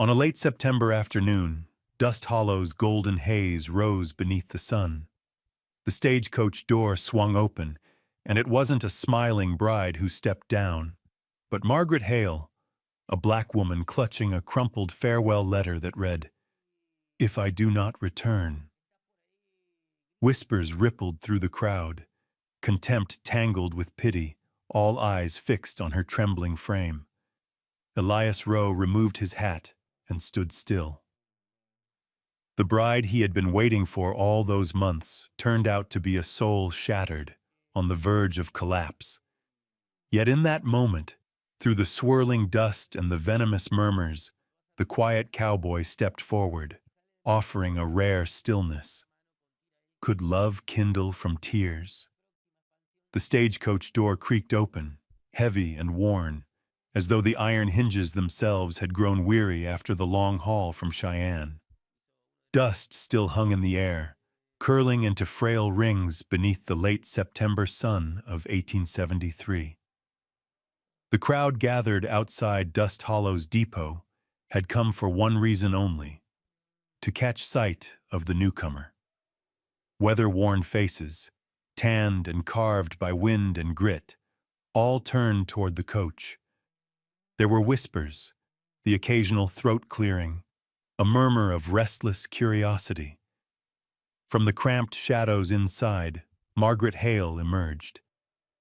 On a late September afternoon, Dust Hollow's golden haze rose beneath the sun. The stagecoach door swung open, and it wasn't a smiling bride who stepped down, but Margaret Hale, a black woman clutching a crumpled farewell letter that read, "If I do not return." Whispers rippled through the crowd, contempt tangled with pity, all eyes fixed on her trembling frame. Elias Rowe removed his hat and stood still. The bride he had been waiting for all those months turned out to be a soul shattered, on the verge of collapse. Yet in that moment, through the swirling dust and the venomous murmurs, the quiet cowboy stepped forward, offering a rare stillness. Could love kindle from tears? The stagecoach door creaked open, heavy and worn, as though the iron hinges themselves had grown weary after the long haul from Cheyenne. Dust still hung in the air, curling into frail rings beneath the late September sun of 1873. The crowd gathered outside Dust Hollow's depot had come for one reason only: to catch sight of the newcomer. Weather-worn faces, tanned and carved by wind and grit, all turned toward the coach. There were whispers, the occasional throat clearing, a murmur of restless curiosity. From the cramped shadows inside, Margaret Hale emerged.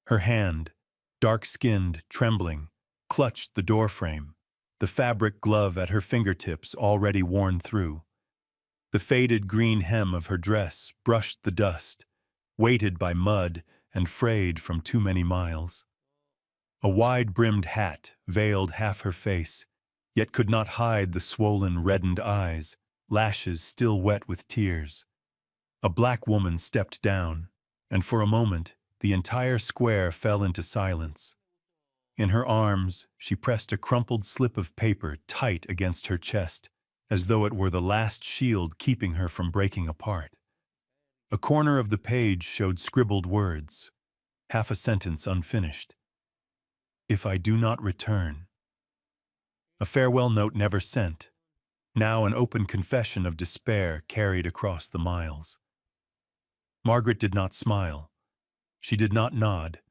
Her hand, dark-skinned, trembling, clutched the doorframe, the fabric glove at her fingertips already worn through. The faded green hem of her dress brushed the dust, weighted by mud and frayed from too many miles. A wide-brimmed hat veiled half her face, yet could not hide the swollen, reddened eyes, lashes still wet with tears. A black woman stepped down, and for a moment the entire square fell into silence. In her arms, she pressed a crumpled slip of paper tight against her chest, as though it were the last shield keeping her from breaking apart. A corner of the page showed scribbled words, half a sentence unfinished. "If I do not return." A farewell note never sent, now an open confession of despair carried across the miles. Margaret did not smile. She did not nod,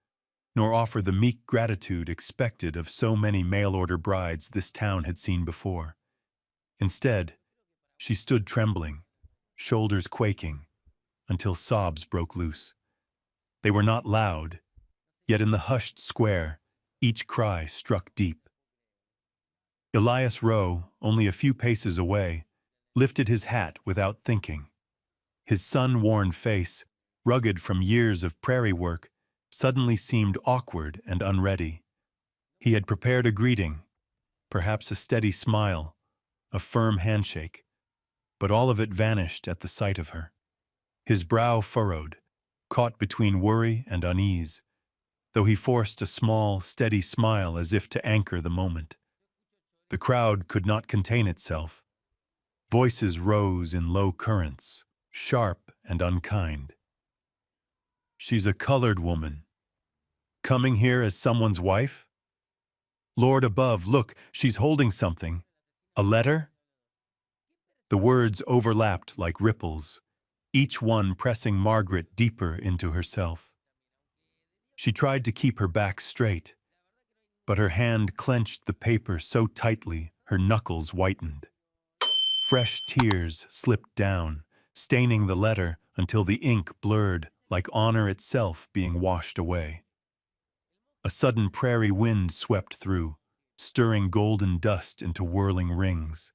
nor offer the meek gratitude expected of so many mail-order brides this town had seen before. Instead, she stood trembling, shoulders quaking, until sobs broke loose. They were not loud, yet in the hushed square, each cry struck deep. Elias Rowe, only a few paces away, lifted his hat without thinking. His sun-worn face, rugged from years of prairie work, suddenly seemed awkward and unready. He had prepared a greeting, perhaps a steady smile, a firm handshake, but all of it vanished at the sight of her. His brow furrowed, caught between worry and unease, though he forced a small, steady smile as if to anchor the moment. The crowd could not contain itself. Voices rose in low currents, sharp and unkind. "She's a colored woman. Coming here as someone's wife? Lord above, look, she's holding something. A letter?" The words overlapped like ripples, each one pressing Margaret deeper into herself. She tried to keep her back straight, but her hand clenched the paper so tightly her knuckles whitened. Fresh tears slipped down, staining the letter until the ink blurred like honor itself being washed away. A sudden prairie wind swept through, stirring golden dust into whirling rings.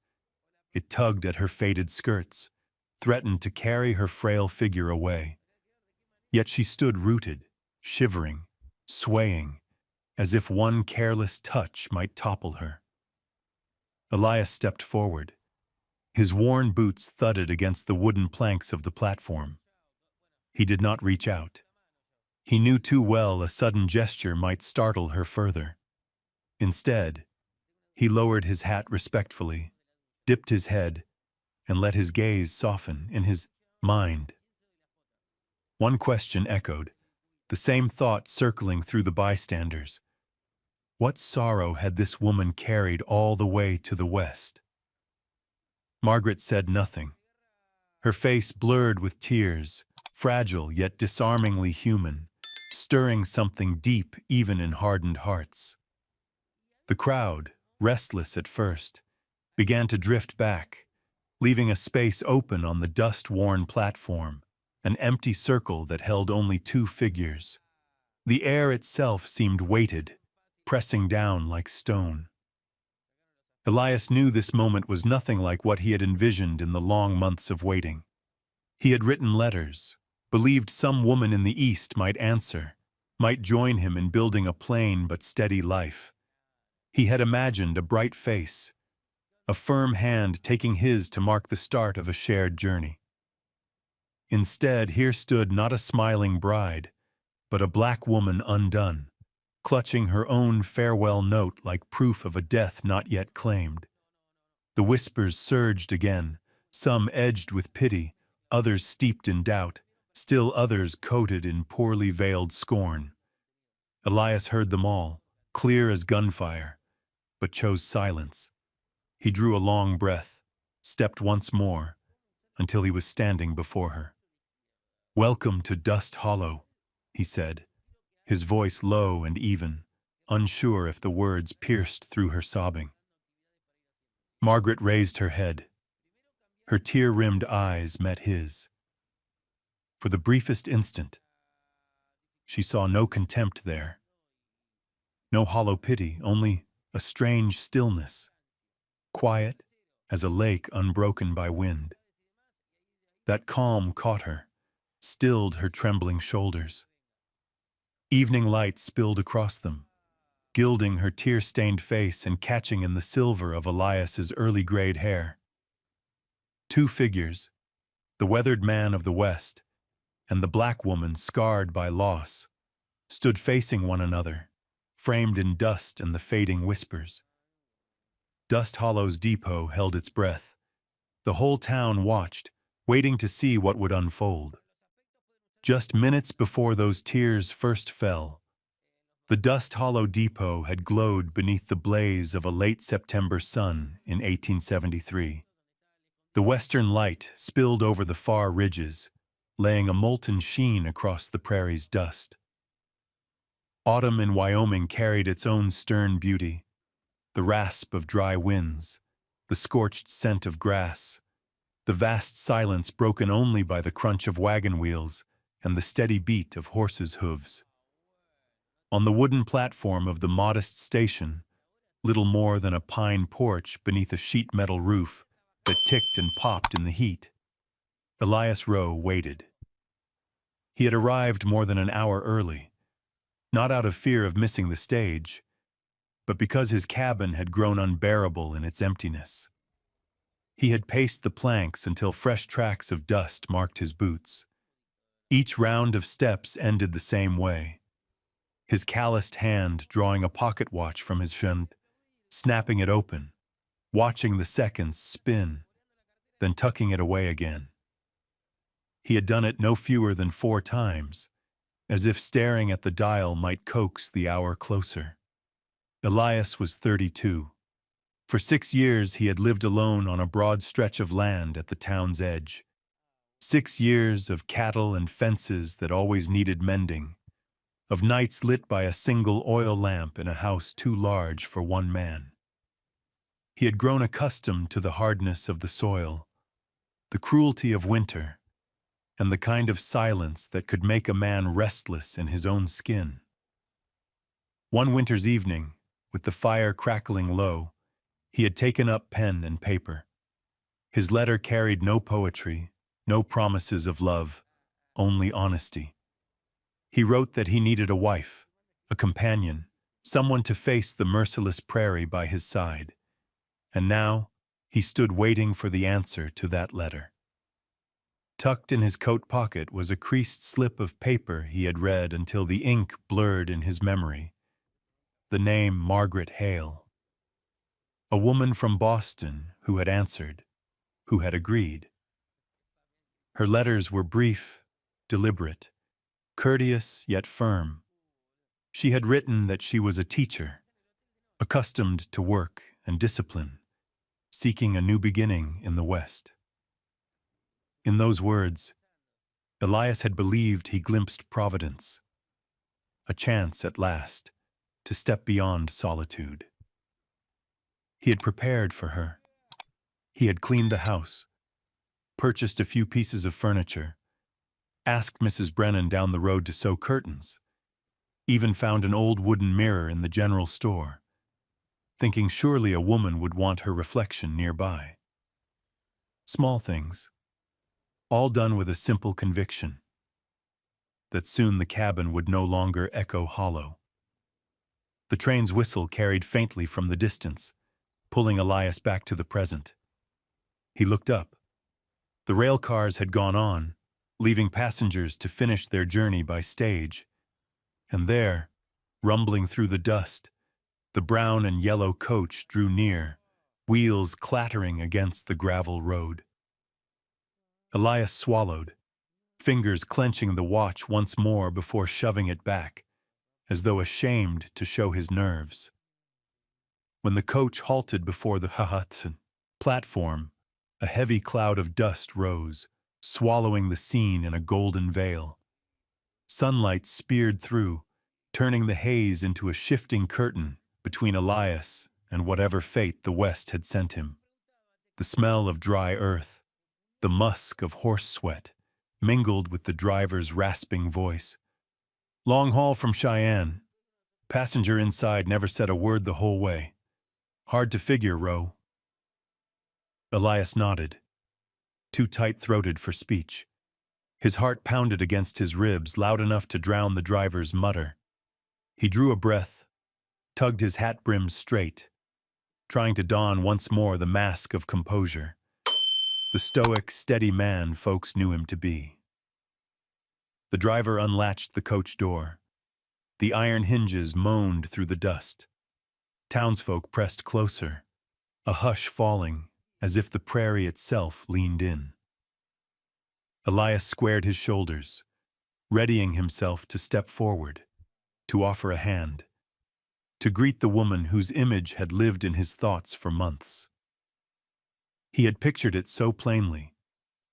It tugged at her faded skirts, threatened to carry her frail figure away. Yet she stood rooted, shivering, swaying, as if one careless touch might topple her. Elias stepped forward. His worn boots thudded against the wooden planks of the platform. He did not reach out. He knew too well a sudden gesture might startle her further. Instead, he lowered his hat respectfully, dipped his head, and let his gaze soften in his mind. One question echoed, the same thought circling through the bystanders. What sorrow had this woman carried all the way to the west? Margaret said nothing. Her face blurred with tears, fragile yet disarmingly human, stirring something deep even in hardened hearts. The crowd, restless at first, began to drift back, leaving a space open on the dust-worn platform, an empty circle that held only two figures. The air itself seemed weighted, pressing down like stone. Elias knew this moment was nothing like what he had envisioned in the long months of waiting. He had written letters, believed some woman in the East might answer, might join him in building a plain but steady life. He had imagined a bright face, a firm hand taking his to mark the start of a shared journey. Instead, here stood not a smiling bride, but a black woman undone, clutching her own farewell note like proof of a death not yet claimed. The whispers surged again, some edged with pity, others steeped in doubt, still others coated in poorly veiled scorn. Elias heard them all, clear as gunfire, but chose silence. He drew a long breath, stepped once more, until he was standing before her. "Welcome to Dust Hollow," he said, his voice low and even, unsure if the words pierced through her sobbing. Margaret raised her head. Her tear-rimmed eyes met his. For the briefest instant, she saw no contempt there, no hollow pity, only a strange stillness, quiet as a lake unbroken by wind. That calm caught her, stilled her trembling shoulders. Evening light spilled across them, gilding her tear-stained face and catching in the silver of Elias's early-grayed hair. Two figures, the weathered man of the West and the black woman scarred by loss, stood facing one another, framed in dust and the fading whispers. Dust Hollow's depot held its breath. The whole town watched, waiting to see what would unfold. Just minutes before those tears first fell, the Dust Hollow depot had glowed beneath the blaze of a late September sun in 1873. The western light spilled over the far ridges, laying a molten sheen across the prairie's dust. Autumn in Wyoming carried its own stern beauty, the rasp of dry winds, the scorched scent of grass, the vast silence broken only by the crunch of wagon wheels and the steady beat of horses' hooves. On the wooden platform of the modest station, little more than a pine porch beneath a sheet metal roof that ticked and popped in the heat, Elias Rowe waited. He had arrived more than an hour early, not out of fear of missing the stage, but because his cabin had grown unbearable in its emptiness. He had paced the planks until fresh tracks of dust marked his boots. Each round of steps ended the same way, his calloused hand drawing a pocket watch from his friend, snapping it open, watching the seconds spin, then tucking it away again. He had done it no fewer than 4 times, as if staring at the dial might coax the hour closer. Elias was 32. For 6 years he had lived alone on a broad stretch of land at the town's edge. 6 years of cattle and fences that always needed mending, of nights lit by a single oil lamp in a house too large for one man. He had grown accustomed to the hardness of the soil, the cruelty of winter, and the kind of silence that could make a man restless in his own skin. One winter's evening, with the fire crackling low, he had taken up pen and paper. His letter carried no poetry, no promises of love, only honesty. He wrote that he needed a wife, a companion, someone to face the merciless prairie by his side. And now, he stood waiting for the answer to that letter. Tucked in his coat pocket was a creased slip of paper he had read until the ink blurred in his memory. The name Margaret Hale. A woman from Boston who had answered, who had agreed. Her letters were brief, deliberate, courteous yet firm. She had written that she was a teacher, accustomed to work and discipline, seeking a new beginning in the West. In those words, Elias had believed he glimpsed providence, a chance at last to step beyond solitude. He had prepared for her. He had cleaned the house, purchased a few pieces of furniture, asked Mrs. Brennan down the road to sew curtains, even found an old wooden mirror in the general store, thinking surely a woman would want her reflection nearby. Small things, all done with a simple conviction that soon the cabin would no longer echo hollow. The train's whistle carried faintly from the distance, pulling Elias back to the present. He looked up. The rail cars had gone on, leaving passengers to finish their journey by stage. And there, rumbling through the dust, the brown and yellow coach drew near, wheels clattering against the gravel road. Elias swallowed, fingers clenching the watch once more before shoving it back, as though ashamed to show his nerves. When the coach halted before the Hahutson platform, a heavy cloud of dust rose, swallowing the scene in a golden veil. Sunlight speared through, turning the haze into a shifting curtain between Elias and whatever fate the West had sent him. The smell of dry earth, the musk of horse sweat, mingled with the driver's rasping voice. "Long haul from Cheyenne. Passenger inside never said a word the whole way. Hard to figure, Ro." Elias nodded, too tight-throated for speech. His heart pounded against his ribs, loud enough to drown the driver's mutter. He drew a breath, tugged his hat brim straight, trying to don once more the mask of composure, the stoic, steady man folks knew him to be. The driver unlatched the coach door. The iron hinges moaned through the dust. Townsfolk pressed closer, a hush falling, as if the prairie itself leaned in. Elias squared his shoulders, readying himself to step forward, to offer a hand, to greet the woman whose image had lived in his thoughts for months. He had pictured it so plainly,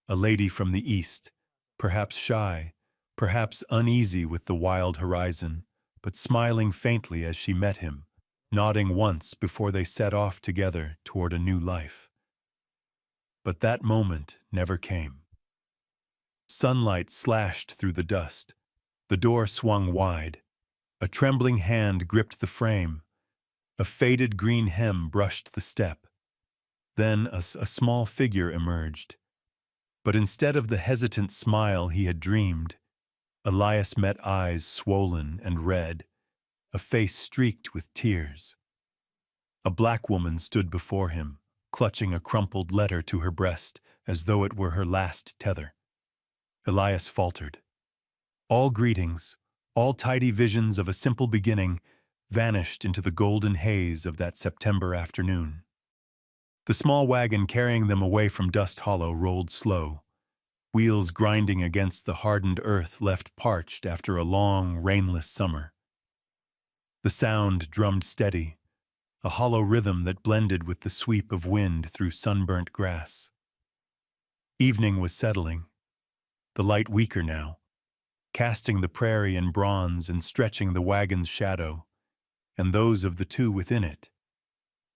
a lady from the East, perhaps shy, perhaps uneasy with the wild horizon, but smiling faintly as she met him, nodding once before they set off together toward a new life. But that moment never came. Sunlight slashed through the dust. The door swung wide. A trembling hand gripped the frame. A faded green hem brushed the step. Then a small figure emerged. But instead of the hesitant smile he had dreamed, Elias met eyes swollen and red, a face streaked with tears. A black woman stood before him, clutching a crumpled letter to her breast as though it were her last tether. Elias faltered. All greetings, all tidy visions of a simple beginning, vanished into the golden haze of that September afternoon. The small wagon carrying them away from Dust Hollow rolled slow, wheels grinding against the hardened earth left parched after a long, rainless summer. The sound drummed steady, a hollow rhythm that blended with the sweep of wind through sunburnt grass. Evening was settling, the light weaker now, casting the prairie in bronze and stretching the wagon's shadow, and those of the two within it,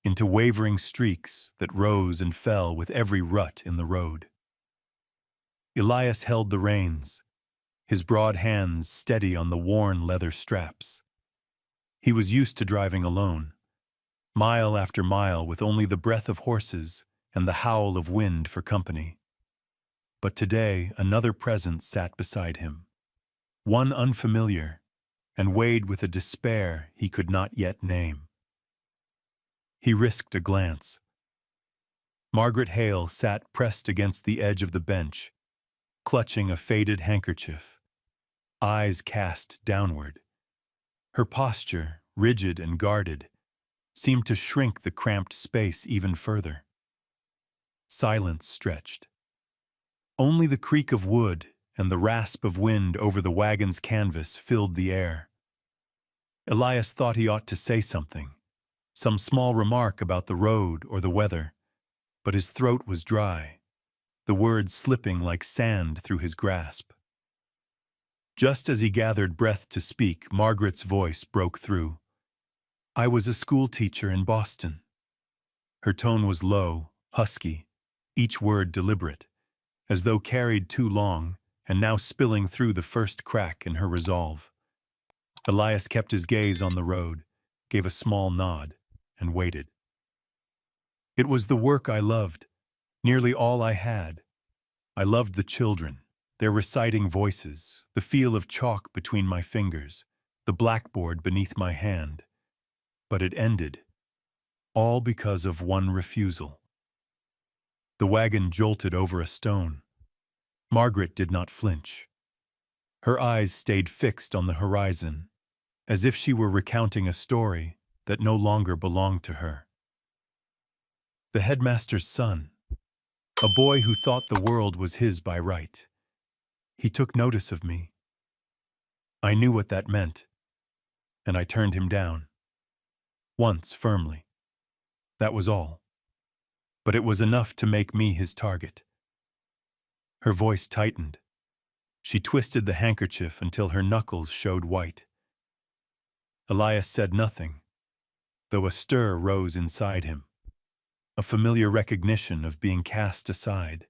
into wavering streaks that rose and fell with every rut in the road. Elias held the reins, his broad hands steady on the worn leather straps. He was used to driving alone, mile after mile with only the breath of horses and the howl of wind for company. But today another presence sat beside him, one unfamiliar, and weighed with a despair he could not yet name. He risked a glance. Margaret Hale sat pressed against the edge of the bench, clutching a faded handkerchief, eyes cast downward. Her posture, rigid and guarded, seemed to shrink the cramped space even further. Silence stretched. Only the creak of wood and the rasp of wind over the wagon's canvas filled the air. Elias thought he ought to say something, some small remark about the road or the weather, but his throat was dry, the words slipping like sand through his grasp. Just as he gathered breath to speak, Margaret's voice broke through. "I was a school teacher in Boston." Her tone was low, husky, each word deliberate, as though carried too long and now spilling through the first crack in her resolve. Elias kept his gaze on the road, gave a small nod, and waited. "It was the work I loved, nearly all I had. I loved the children, their reciting voices, the feel of chalk between my fingers, the blackboard beneath my hand. But it ended, all because of one refusal." The wagon jolted over a stone. Margaret did not flinch. Her eyes stayed fixed on the horizon, as if she were recounting a story that no longer belonged to her. The headmaster's son, a boy who thought the world was his by right. He took notice of me. I knew what that meant, and I turned him down. Once, firmly. That was all. But it was enough to make me his target. Her voice tightened. She twisted the handkerchief until her knuckles showed white. Elias said nothing, though a stir rose inside him. A familiar recognition of being cast aside,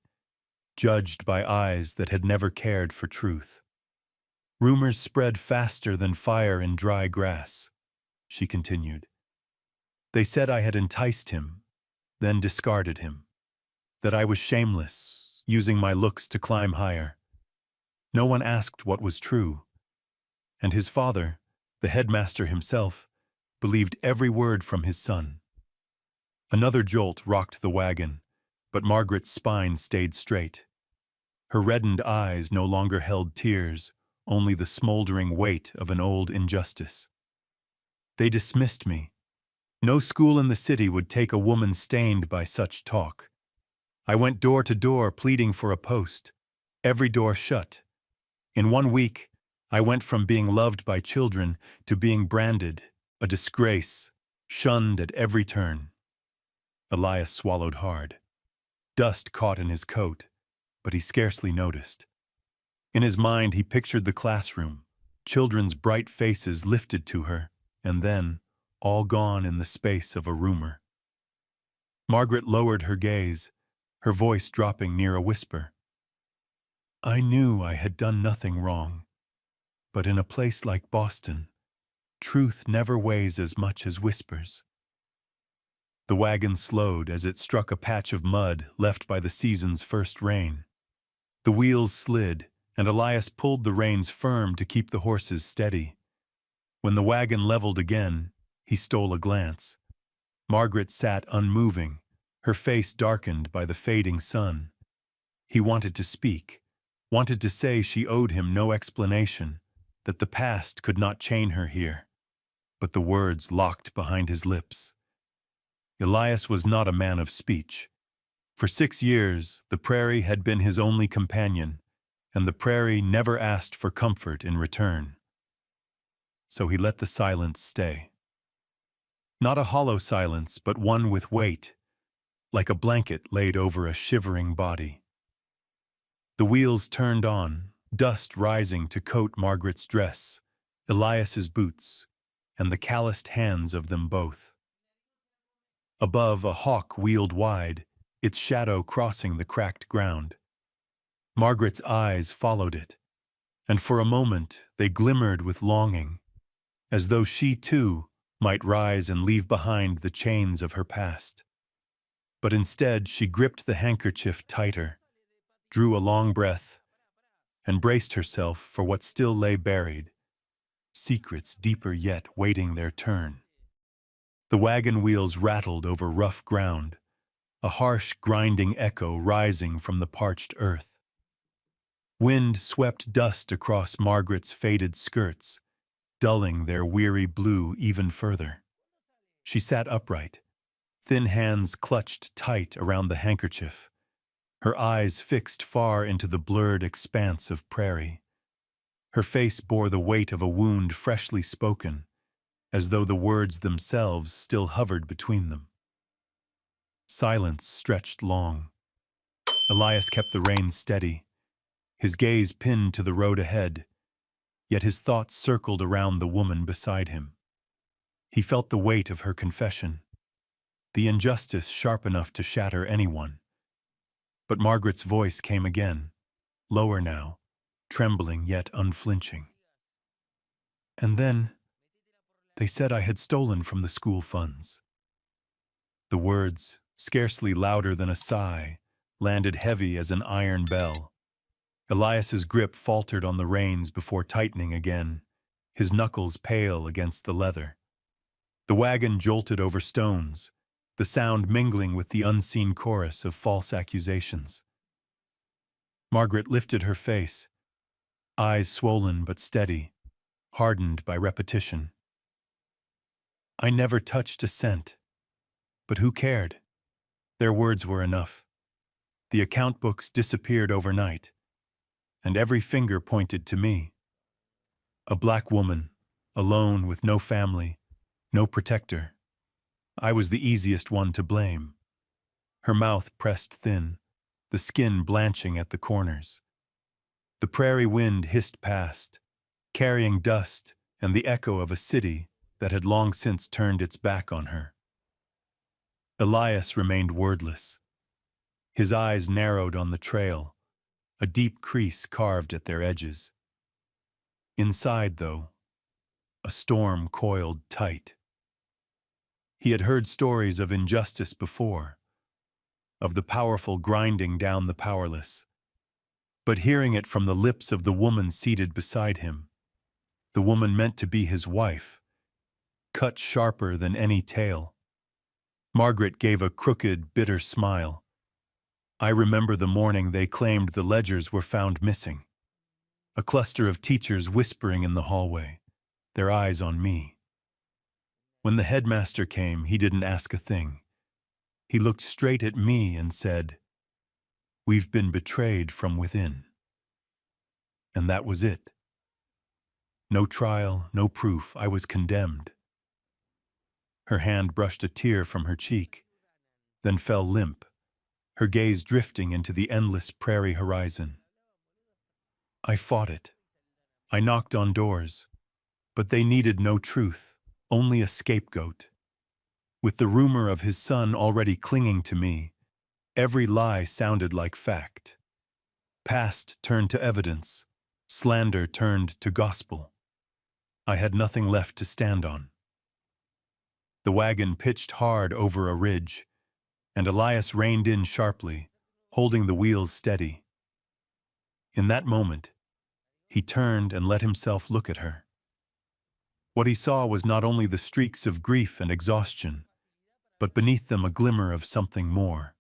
judged by eyes that had never cared for truth. "Rumors spread faster than fire in dry grass," she continued. "They said I had enticed him, then discarded him. That I was shameless, using my looks to climb higher. No one asked what was true. And his father, the headmaster himself, believed every word from his son." Another jolt rocked the wagon, but Margaret's spine stayed straight. Her reddened eyes no longer held tears, only the smoldering weight of an old injustice. "They dismissed me. No school in the city would take a woman stained by such talk. I went door to door pleading for a post. Every door shut. In 1 week, I went from being loved by children to being branded, a disgrace, shunned at every turn." Elias swallowed hard. Dust caught in his coat, but he scarcely noticed. In his mind, he pictured the classroom, children's bright faces lifted to her, and then, all gone in the space of a rumor. Margaret lowered her gaze, her voice dropping near a whisper. "I knew I had done nothing wrong, but in a place like Boston, truth never weighs as much as whispers." The wagon slowed as it struck a patch of mud left by the season's first rain. The wheels slid, and Elias pulled the reins firm to keep the horses steady. When the wagon leveled again, he stole a glance. Margaret sat unmoving, her face darkened by the fading sun. He wanted to speak, wanted to say she owed him no explanation, that the past could not chain her here. But the words locked behind his lips. Elias was not a man of speech. For 6 years, the prairie had been his only companion, and the prairie never asked for comfort in return. So he let the silence stay. Not a hollow silence, but one with weight, like a blanket laid over a shivering body. The wheels turned on, dust rising to coat Margaret's dress, Elias's boots, and the calloused hands of them both. Above, a hawk wheeled wide, its shadow crossing the cracked ground. Margaret's eyes followed it, and for a moment they glimmered with longing, as though she too might rise and leave behind the chains of her past. But instead she gripped the handkerchief tighter, drew a long breath, and braced herself for what still lay buried, secrets deeper yet waiting their turn. The wagon wheels rattled over rough ground, a harsh grinding echo rising from the parched earth. Wind swept dust across Margaret's faded skirts, dulling their weary blue even further. She sat upright, thin hands clutched tight around the handkerchief, her eyes fixed far into the blurred expanse of prairie. Her face bore the weight of a wound freshly spoken, as though the words themselves still hovered between them. Silence stretched long. Elias kept the reins steady, his gaze pinned to the road ahead, yet his thoughts circled around the woman beside him. He felt the weight of her confession, the injustice sharp enough to shatter anyone. But Margaret's voice came again, lower now, trembling yet unflinching. And then, they said I had stolen from the school funds. The words, scarcely louder than a sigh, landed heavy as an iron bell. Elias's grip faltered on the reins before tightening again, his knuckles pale against the leather. The wagon jolted over stones, the sound mingling with the unseen chorus of false accusations. Margaret lifted her face, eyes swollen but steady, hardened by repetition. I never touched a cent, but who cared? Their words were enough. The account books disappeared overnight, and every finger pointed to me. A black woman, alone with no family, no protector. I was the easiest one to blame. Her mouth pressed thin, the skin blanching at the corners. The prairie wind hissed past, carrying dust and the echo of a city that had long since turned its back on her. Elias remained wordless. His eyes narrowed on the trail, a deep crease carved at their edges. Inside, though, a storm coiled tight. He had heard stories of injustice before, of the powerful grinding down the powerless. But hearing it from the lips of the woman seated beside him, the woman meant to be his wife, cut sharper than any tale. Margaret gave a crooked, bitter smile. I remember the morning they claimed the ledgers were found missing. A cluster of teachers whispering in the hallway, their eyes on me. When the headmaster came, he didn't ask a thing. He looked straight at me and said, "We've been betrayed from within." And that was it. No trial, no proof, I was condemned. Her hand brushed a tear from her cheek, then fell limp, her gaze drifting into the endless prairie horizon. I fought it. I knocked on doors, but they needed no truth, only a scapegoat. With the rumor of his son already clinging to me, every lie sounded like fact. Past turned to evidence, slander turned to gospel. I had nothing left to stand on. The wagon pitched hard over a ridge, and Elias reined in sharply, holding the wheels steady. In that moment, he turned and let himself look at her. What he saw was not only the streaks of grief and exhaustion, but beneath them a glimmer of something more.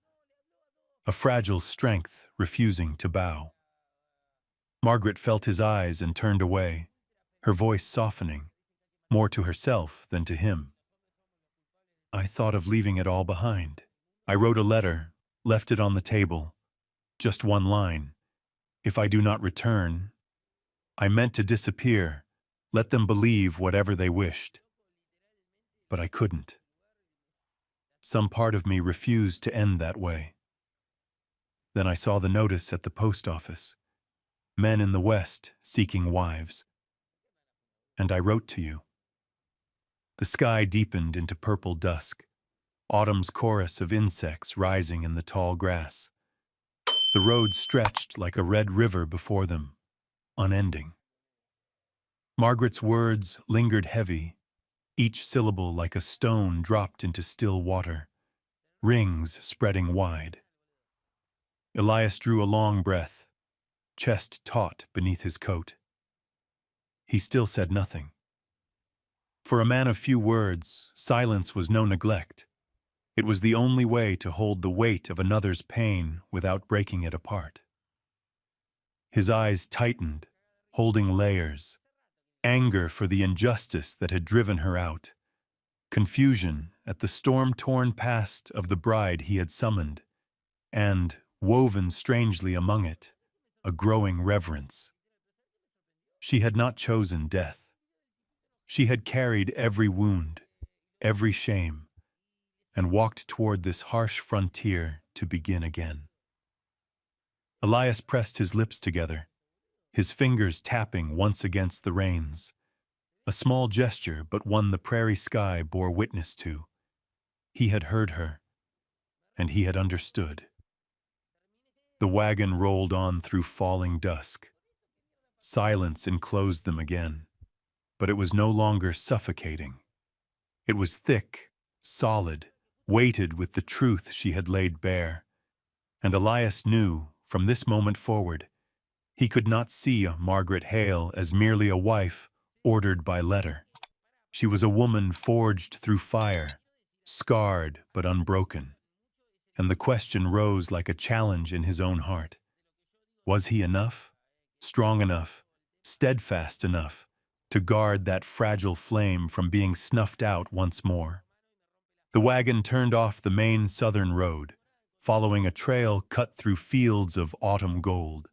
A fragile strength refusing to bow. Margaret felt his eyes and turned away, her voice softening, more to herself than to him. I thought of leaving it all behind. I wrote a letter, left it on the table. Just one line. If I do not return, I meant to disappear, let them believe whatever they wished. But I couldn't. Some part of me refused to end that way. Then I saw the notice at the post office. Men in the West seeking wives. And I wrote to you. The sky deepened into purple dusk, autumn's chorus of insects rising in the tall grass. The road stretched like a red river before them, unending. Margaret's words lingered heavy, each syllable like a stone dropped into still water, rings spreading wide. Elias drew a long breath, chest taut beneath his coat. He still said nothing. For a man of few words, silence was no neglect. It was the only way to hold the weight of another's pain without breaking it apart. His eyes tightened, holding layers. Anger for the injustice that had driven her out. Confusion at the storm-torn past of the bride he had summoned. And, woven strangely among it, a growing reverence. She had not chosen death. She had carried every wound, every shame. and walked toward this harsh frontier to begin again. Elias pressed his lips together, his fingers tapping once against the reins. A small gesture, but one the prairie sky bore witness to. He had heard her, and he had understood. The wagon rolled on through falling dusk. Silence enclosed them again, but it was no longer suffocating. It was thick, solid, weighted with the truth she had laid bare. And Elias knew, from this moment forward, he could not see Margaret Hale as merely a wife ordered by letter. She was a woman forged through fire, scarred but unbroken. And the question rose like a challenge in his own heart. Was he enough, strong enough, steadfast enough to guard that fragile flame from being snuffed out once more? The wagon turned off the main southern road, following a trail cut through fields of autumn gold.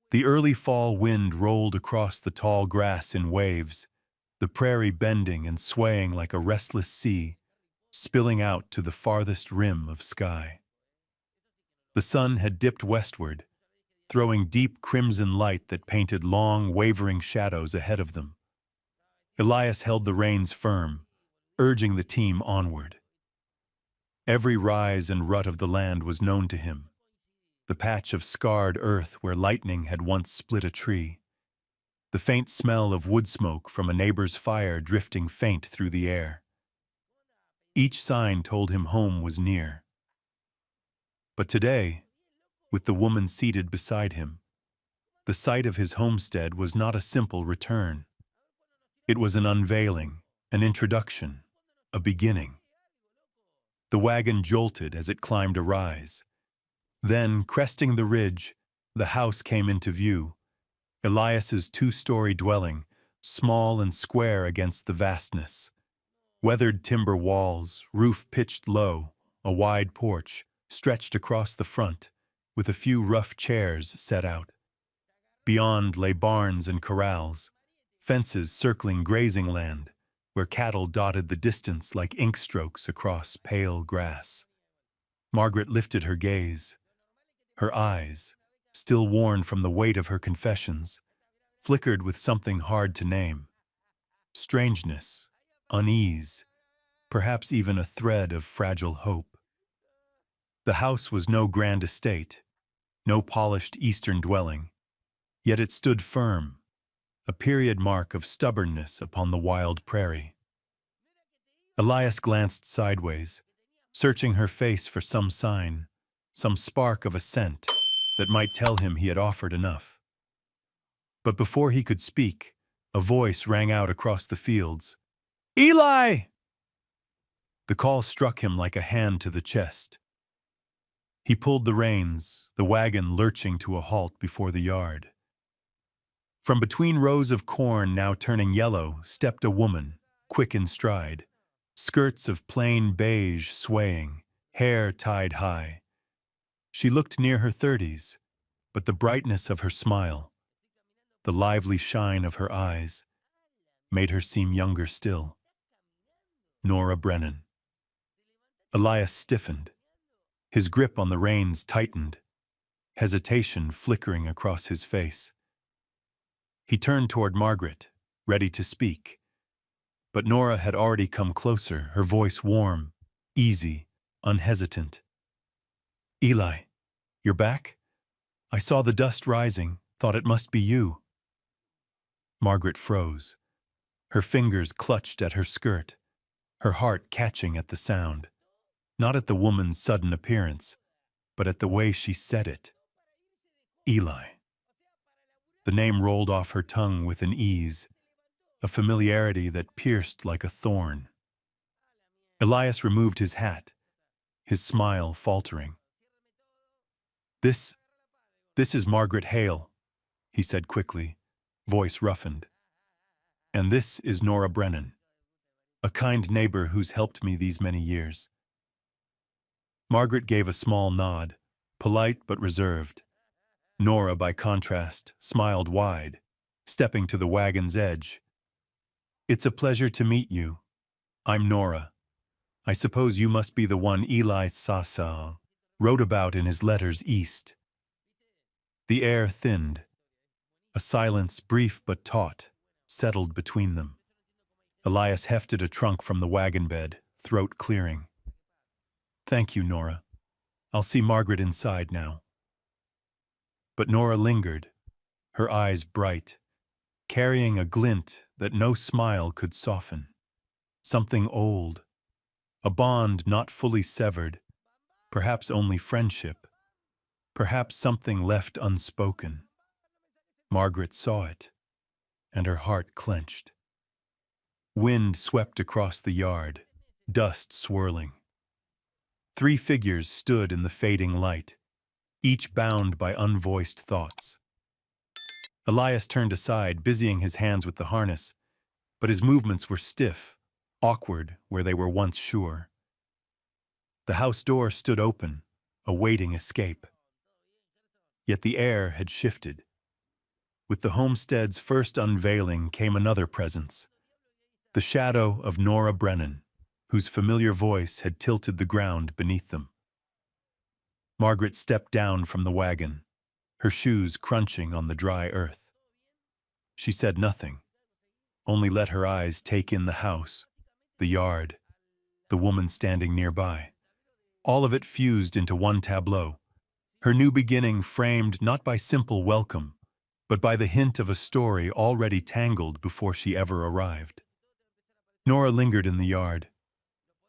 The early fall wind rolled across the tall grass in waves, the prairie bending and swaying like a restless sea, spilling out to the farthest rim of sky. The sun had dipped westward, throwing deep crimson light that painted long, wavering shadows ahead of them. Elias held the reins firm, urging the team onward. Every rise and rut of the land was known to him, the patch of scarred earth where lightning had once split a tree, the faint smell of wood smoke from a neighbor's fire drifting faint through the air. Each sign told him home was near. But today, with the woman seated beside him, the sight of his homestead was not a simple return. It was an unveiling, an introduction, a beginning. The wagon jolted as it climbed a rise. Then, cresting the ridge, the house came into view. Elias's two-story dwelling, small and square against the vastness. Weathered timber walls, roof pitched low, a wide porch stretched across the front, with a few rough chairs set out. Beyond lay barns and corrals, fences circling grazing land, where cattle dotted the distance like ink strokes across pale grass. Margaret lifted her gaze. Her eyes, still worn from the weight of her confessions, flickered with something hard to name. Strangeness, unease, perhaps even a thread of fragile hope. The house was no grand estate, no polished eastern dwelling, yet it stood firm, a period mark of stubbornness upon the wild prairie. Elias glanced sideways, searching her face for some sign, some spark of assent that might tell him he had offered enough. But before he could speak, a voice rang out across the fields. "Eli!" The call struck him like a hand to the chest. He pulled the reins, the wagon lurching to a halt before the yard. From between rows of corn now turning yellow stepped a woman, quick in stride, skirts of plain beige swaying, hair tied high. She looked near her 30s, but the brightness of her smile, the lively shine of her eyes, made her seem younger still. Nora Brennan. Elias stiffened. His grip on the reins tightened, hesitation flickering across his face. He turned toward Margaret, ready to speak. But Nora had already come closer, her voice warm, easy, unhesitant. "Eli, you're back? I saw the dust rising, thought it must be you." Margaret froze. Her fingers clutched at her skirt, her heart catching at the sound. Not at the woman's sudden appearance, but at the way she said it. Eli. The name rolled off her tongue with an ease, a familiarity that pierced like a thorn. Elias removed his hat, his smile faltering. This is Margaret Hale," he said quickly, voice roughened. "And this is Nora Brennan, a kind neighbor who's helped me these many years." Margaret gave a small nod, polite but reserved. Nora, by contrast, smiled wide, stepping to the wagon's edge. "It's a pleasure to meet you. I'm Nora. I suppose you must be the one Eli Sasa wrote about in his letters east. The air thinned. A silence, brief but taut, settled between them. Elias hefted a trunk from the wagon bed, throat clearing. Thank you, Nora. I'll see Margaret inside now. But Nora lingered, her eyes bright, carrying a glint that no smile could soften. Something old, a bond not fully severed, perhaps only friendship, perhaps something left unspoken. Margaret saw it, and her heart clenched. Wind swept across the yard, dust swirling. 3 figures stood in the fading light, each bound by unvoiced thoughts. Elias turned aside, busying his hands with the harness, but his movements were stiff, awkward where they were once sure. The house door stood open, awaiting escape. Yet the air had shifted. With the homestead's first unveiling came another presence, the shadow of Nora Brennan, whose familiar voice had tilted the ground beneath them. Margaret stepped down from the wagon, her shoes crunching on the dry earth. She said nothing, only let her eyes take in the house, the yard, the woman standing nearby. All of it fused into one tableau, her new beginning framed not by simple welcome, but by the hint of a story already tangled before she ever arrived. Nora lingered in the yard,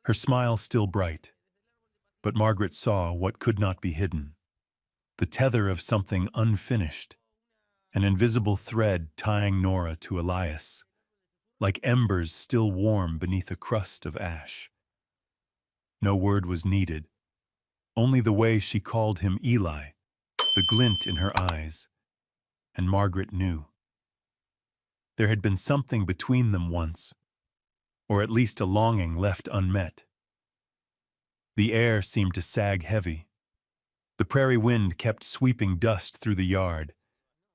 her smile still bright, but Margaret saw what could not be hidden, the tether of something unfinished, an invisible thread tying Nora to Elias, like embers still warm beneath a crust of ash. No word was needed, only the way she called him Eli, the glint in her eyes, and Margaret knew. There had been something between them once, or at least a longing left unmet. The air seemed to sag heavy. The prairie wind kept sweeping dust through the yard,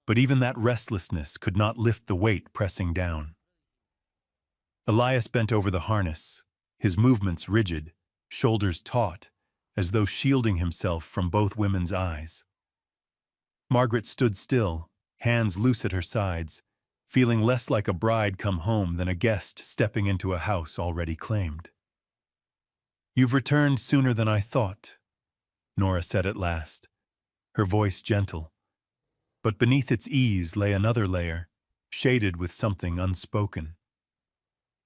but even that restlessness could not lift the weight pressing down. Elias bent over the harness, his movements rigid, shoulders taut, as though shielding himself from both women's eyes. Margaret stood still, hands loose at her sides, feeling less like a bride come home than a guest stepping into a house already claimed. "You've returned sooner than I thought," Nora said at last, her voice gentle. But beneath its ease lay another layer, shaded with something unspoken.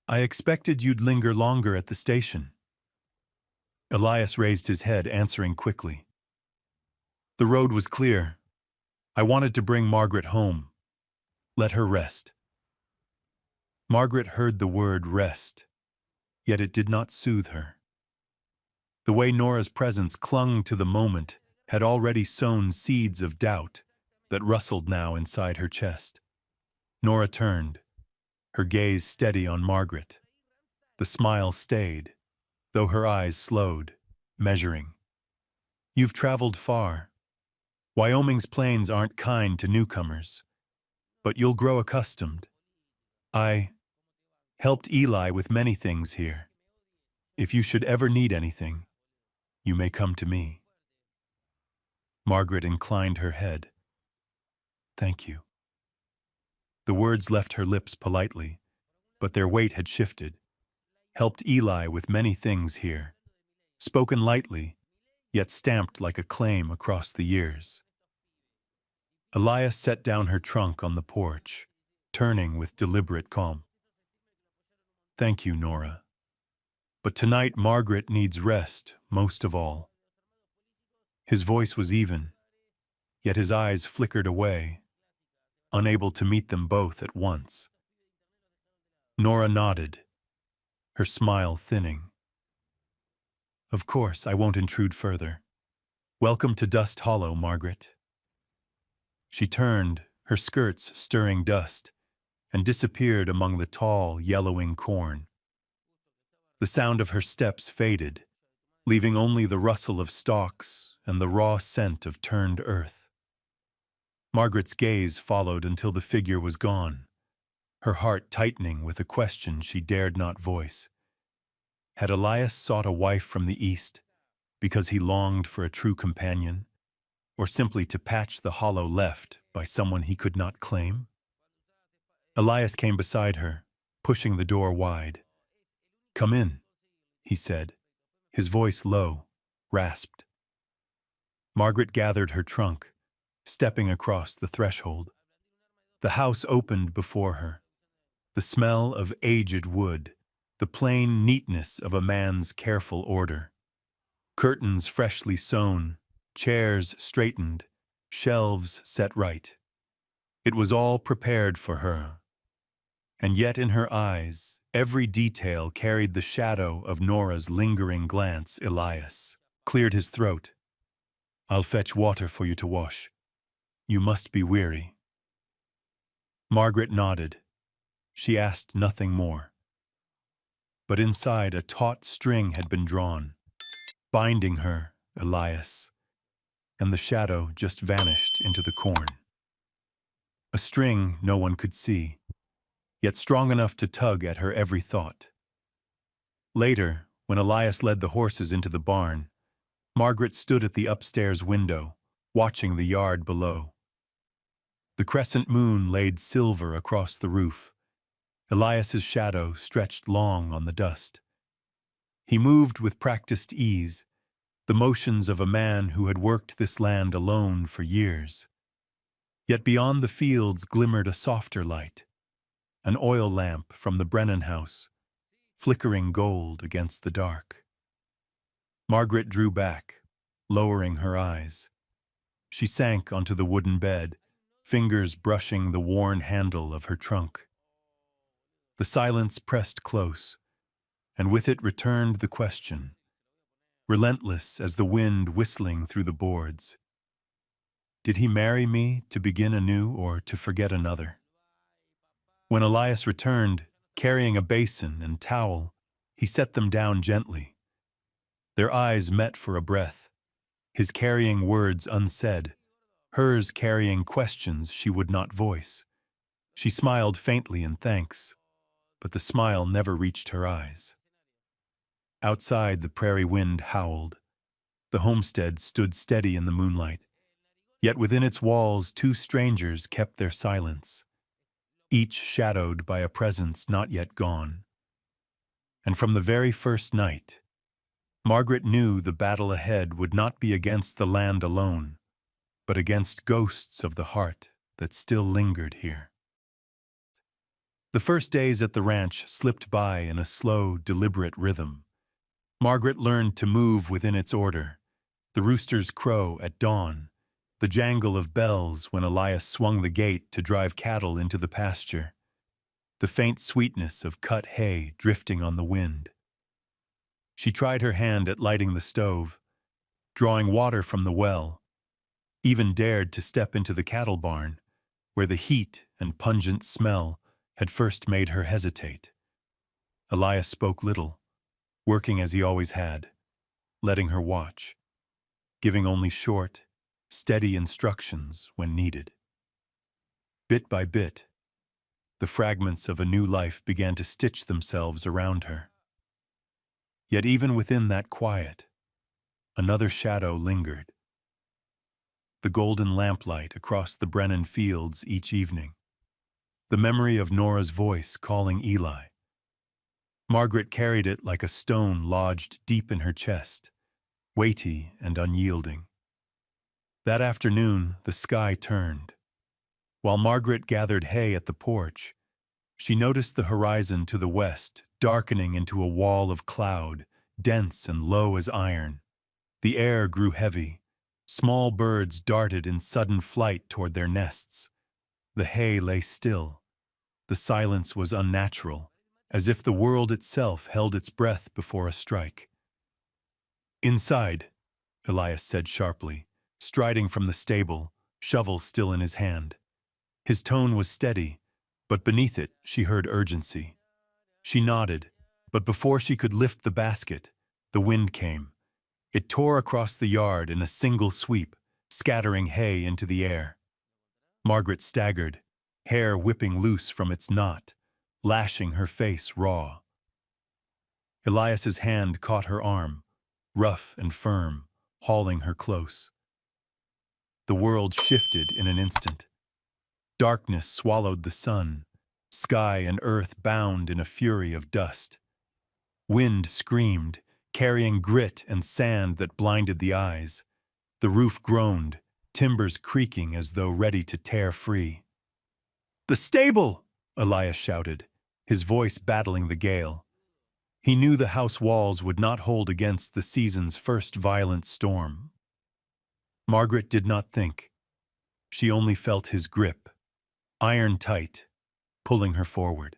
"I expected you'd linger longer at the station." Elias raised his head, answering quickly. "The road was clear. I wanted to bring Margaret home. Let her rest." Margaret heard the word rest, yet it did not soothe her. The way Nora's presence clung to the moment had already sown seeds of doubt that rustled now inside her chest. Nora turned, her gaze steady on Margaret. The smile stayed, though her eyes slowed, measuring. "You've traveled far. Wyoming's plains aren't kind to newcomers, but you'll grow accustomed. I helped Eli with many things here. If you should ever need anything, you may come to me." Margaret inclined her head. "Thank you." The words left her lips politely, but their weight had shifted. Helped Eli with many things here. Spoken lightly, yet stamped like a claim across the years. Elias set down her trunk on the porch, turning with deliberate calm. "Thank you, Nora. But tonight Margaret needs rest most of all." His voice was even, yet his eyes flickered away, unable to meet them both at once. Nora nodded, her smile thinning. "Of course, I won't intrude further. Welcome to Dust Hollow, Margaret." She turned, her skirts stirring dust, and disappeared among the tall, yellowing corn. The sound of her steps faded, leaving only the rustle of stalks and the raw scent of turned earth. Margaret's gaze followed until the figure was gone, her heart tightening with a question she dared not voice. Had Elias sought a wife from the east because he longed for a true companion, or simply to patch the hollow left by someone he could not claim? Elias came beside her, pushing the door wide. "Come in," he said, his voice low, rasped. Margaret gathered her trunk, stepping across the threshold. The house opened before her. The smell of aged wood, the plain neatness of a man's careful order. Curtains freshly sewn, chairs straightened, shelves set right. It was all prepared for her. And yet in her eyes, every detail carried the shadow of Nora's lingering glance. Elias cleared his throat. "I'll fetch water for you to wash. You must be weary." Margaret nodded. She asked nothing more. But inside, a taut string had been drawn, binding her, Elias, and the shadow just vanished into the corn. A string no one could see, yet strong enough to tug at her every thought. Later, when Elias led the horses into the barn, Margaret stood at the upstairs window, watching the yard below. The crescent moon laid silver across the roof. Elias's shadow stretched long on the dust. He moved with practiced ease, the motions of a man who had worked this land alone for years. Yet beyond the fields glimmered a softer light, an oil lamp from the Brennan house, flickering gold against the dark. Margaret drew back, lowering her eyes. She sank onto the wooden bed, fingers brushing the worn handle of her trunk. The silence pressed close, and with it returned the question, relentless as the wind whistling through the boards. Did he marry me to begin anew or to forget another? When Elias returned, carrying a basin and towel, he set them down gently. Their eyes met for a breath, his carrying words unsaid, hers carrying questions she would not voice. She smiled faintly in thanks, but the smile never reached her eyes. Outside, the prairie wind howled. The homestead stood steady in the moonlight. Yet within its walls, two strangers kept their silence, each shadowed by a presence not yet gone. And from the very first night, Margaret knew the battle ahead would not be against the land alone, but against ghosts of the heart that still lingered here. The first days at the ranch slipped by in a slow, deliberate rhythm. Margaret learned to move within its order. The rooster's crow at dawn, the jangle of bells when Elias swung the gate to drive cattle into the pasture, the faint sweetness of cut hay drifting on the wind. She tried her hand at lighting the stove, drawing water from the well, even dared to step into the cattle barn, where the heat and pungent smell had first made her hesitate. Elias spoke little, working as he always had, letting her watch, giving only short, steady instructions when needed. Bit by bit, the fragments of a new life began to stitch themselves around her. Yet even within that quiet, another shadow lingered. The golden lamplight across the Brennan fields each evening. The memory of Nora's voice calling Eli. Margaret carried it like a stone lodged deep in her chest, weighty and unyielding. That afternoon, the sky turned. While Margaret gathered hay at the porch, she noticed the horizon to the west darkening into a wall of cloud, dense and low as iron. The air grew heavy. Small birds darted in sudden flight toward their nests. The hay lay still. The silence was unnatural, as if the world itself held its breath before a strike. "Inside," Elias said sharply, striding from the stable, shovel still in his hand. His tone was steady, but beneath it she heard urgency. She nodded, but before she could lift the basket, the wind came. It tore across the yard in a single sweep, scattering hay into the air. Margaret staggered, hair whipping loose from its knot, lashing her face raw. Elias's hand caught her arm, rough and firm, hauling her close. The world shifted in an instant. Darkness swallowed the sun, sky and earth bound in a fury of dust. Wind screamed, carrying grit and sand that blinded the eyes. The roof groaned, timbers creaking as though ready to tear free. "The stable!" Elias shouted, his voice battling the gale. He knew the house walls would not hold against the season's first violent storm. Margaret did not think. She only felt his grip, iron tight, pulling her forward.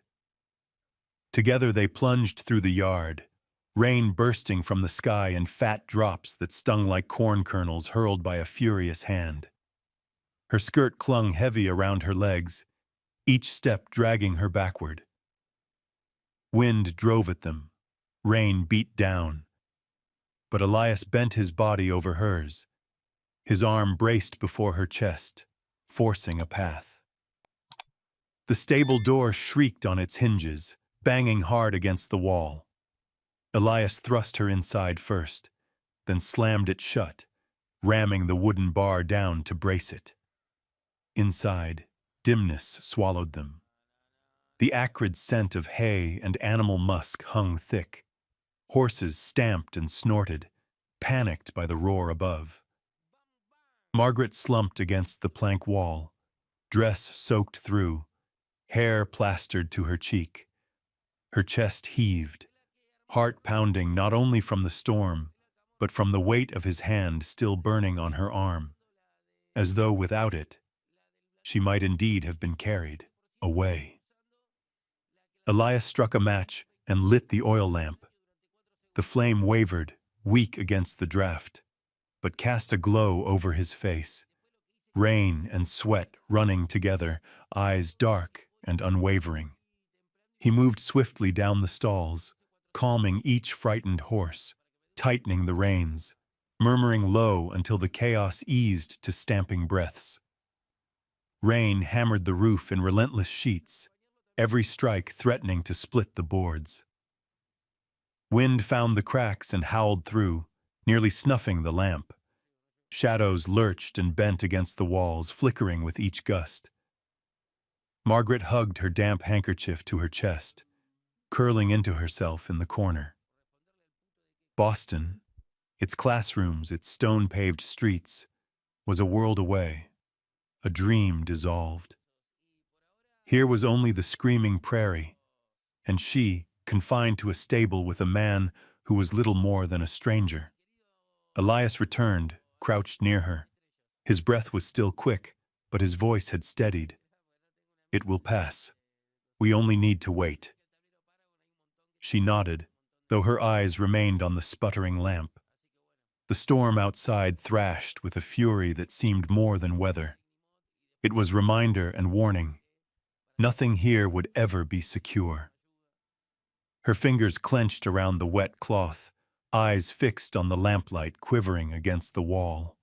Together they plunged through the yard, rain bursting from the sky in fat drops that stung like corn kernels hurled by a furious hand. Her skirt clung heavy around her legs, each step dragging her backward. Wind drove at them, rain beat down. But Elias bent his body over hers, his arm braced before her chest, forcing a path. The stable door shrieked on its hinges, banging hard against the wall. Elias thrust her inside first, then slammed it shut, ramming the wooden bar down to brace it. Inside, dimness swallowed them. The acrid scent of hay and animal musk hung thick. Horses stamped and snorted, panicked by the roar above. Margaret slumped against the plank wall, dress soaked through, hair plastered to her cheek. Her chest heaved, heart pounding not only from the storm, but from the weight of his hand still burning on her arm, as though without it, she might indeed have been carried away. Elias struck a match and lit the oil lamp. The flame wavered, weak against the draft, but cast a glow over his face. Rain and sweat running together, eyes dark and unwavering. He moved swiftly down the stalls, calming each frightened horse, tightening the reins, murmuring low until the chaos eased to stamping breaths. Rain hammered the roof in relentless sheets, every strike threatening to split the boards. Wind found the cracks and howled through, nearly snuffing the lamp. Shadows lurched and bent against the walls, flickering with each gust. Margaret hugged her damp handkerchief to her chest, curling into herself in the corner. Boston, its classrooms, its stone-paved streets, was a world away, a dream dissolved. Here was only the screaming prairie, and she, confined to a stable with a man who was little more than a stranger. Elias returned, crouched near her. His breath was still quick, but his voice had steadied. "It will pass. We only need to wait." She nodded, though her eyes remained on the sputtering lamp. The storm outside thrashed with a fury that seemed more than weather. It was reminder and warning. Nothing here would ever be secure. Her fingers clenched around the wet cloth, eyes fixed on the lamplight quivering against the wall.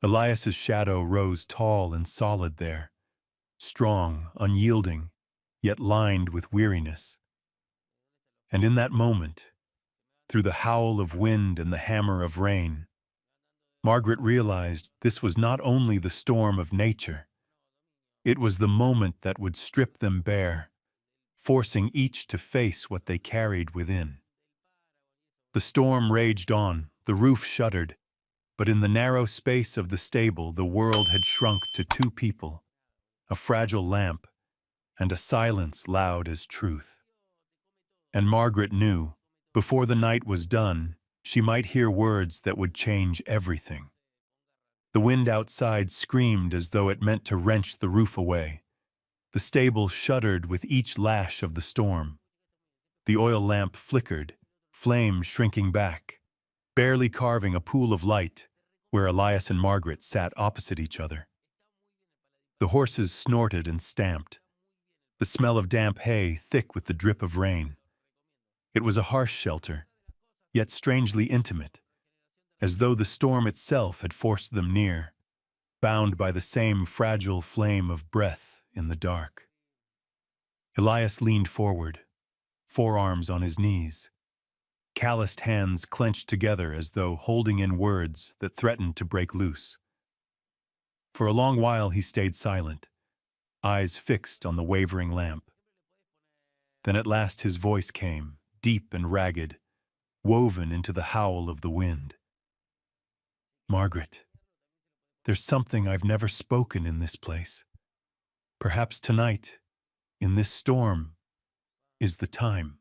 Elias's shadow rose tall and solid there, strong, unyielding, yet lined with weariness. And in that moment, through the howl of wind and the hammer of rain, Margaret realized this was not only the storm of nature. It was the moment that would strip them bare, forcing each to face what they carried within. The storm raged on, the roof shuddered, but in the narrow space of the stable the world had shrunk to two people, a fragile lamp, and a silence loud as truth. And Margaret knew, before the night was done, she might hear words that would change everything. The wind outside screamed as though it meant to wrench the roof away. The stable shuddered with each lash of the storm. The oil lamp flickered, flame shrinking back, barely carving a pool of light where Elias and Margaret sat opposite each other. The horses snorted and stamped, the smell of damp hay thick with the drip of rain. It was a harsh shelter, yet strangely intimate, as though the storm itself had forced them near, bound by the same fragile flame of breath in the dark. Elias leaned forward, forearms on his knees, calloused hands clenched together as though holding in words that threatened to break loose. For a long while he stayed silent, eyes fixed on the wavering lamp. Then at last his voice came, deep and ragged, woven into the howl of the wind. "Margaret, there's something I've never spoken in this place. Perhaps tonight, in this storm, is the time."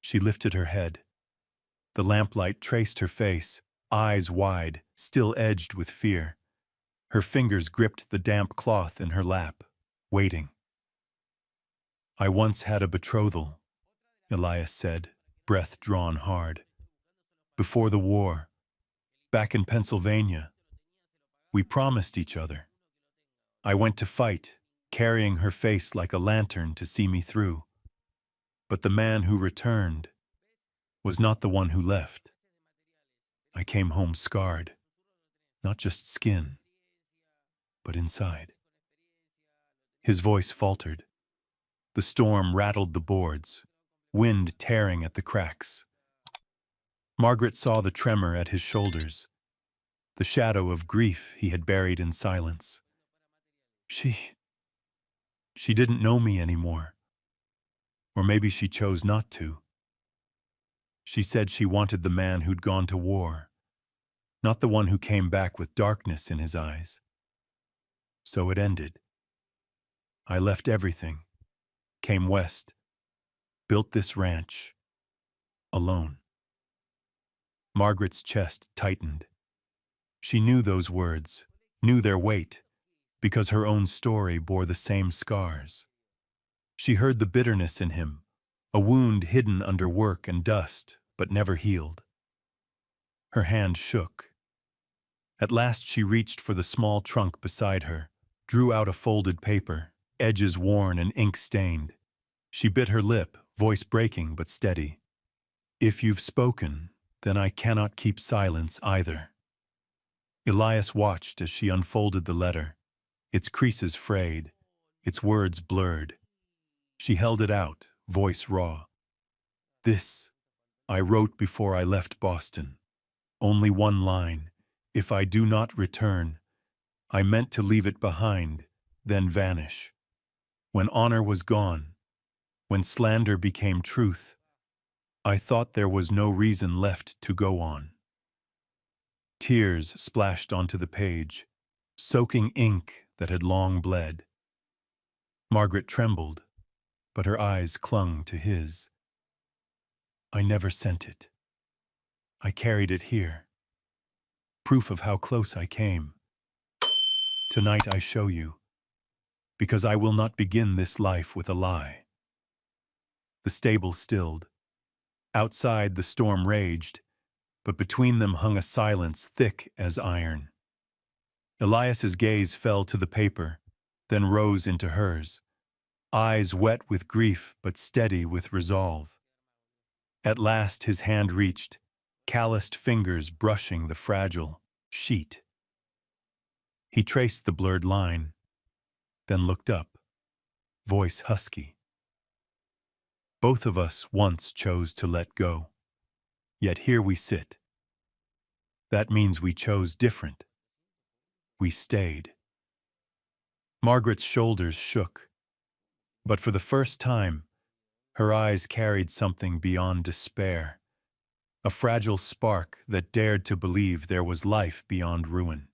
She lifted her head. The lamplight traced her face, eyes wide, still edged with fear. Her fingers gripped the damp cloth in her lap, waiting. "I once had a betrothal," Elias said, breath drawn hard. "Before the war, back in Pennsylvania, we promised each other. I went to fight, carrying her face like a lantern to see me through. But the man who returned was not the one who left. I came home scarred, not just skin, but inside." His voice faltered. The storm rattled the boards, wind tearing at the cracks. Margaret saw the tremor at his shoulders, the shadow of grief he had buried in silence. She didn't know me anymore. Or maybe she chose not to. She said she wanted the man who'd gone to war, not the one who came back with darkness in his eyes. So it ended. I left everything, came west, built this ranch, alone. Margaret's chest tightened. She knew those words, knew their weight, because her own story bore the same scars. She heard the bitterness in him, a wound hidden under work and dust, but never healed. Her hand shook. At last she reached for the small trunk beside her, drew out a folded paper, edges worn and ink-stained. She bit her lip, voice breaking but steady. "If you've spoken, then I cannot keep silence either." Elias watched as she unfolded the letter, its creases frayed, its words blurred. She held it out, voice raw. "This I wrote before I left Boston. Only one line. If I do not return, I meant to leave it behind, then vanish. When honor was gone, when slander became truth, I thought there was no reason left to go on." Tears splashed onto the page, soaking ink that had long bled. Margaret trembled, but her eyes clung to his. "I never sent it. I carried it here. Proof of how close I came. Tonight I show you, because I will not begin this life with a lie." The stable stilled. Outside the storm raged, but between them hung a silence thick as iron. Elias's gaze fell to the paper, then rose into hers, eyes wet with grief but steady with resolve. At last his hand reached, calloused fingers brushing the fragile sheet. He traced the blurred line, then looked up, voice husky. "Both of us once chose to let go, yet here we sit. That means we chose different. We stayed." Margaret's shoulders shook, but for the first time, her eyes carried something beyond despair, a fragile spark that dared to believe there was life beyond ruin.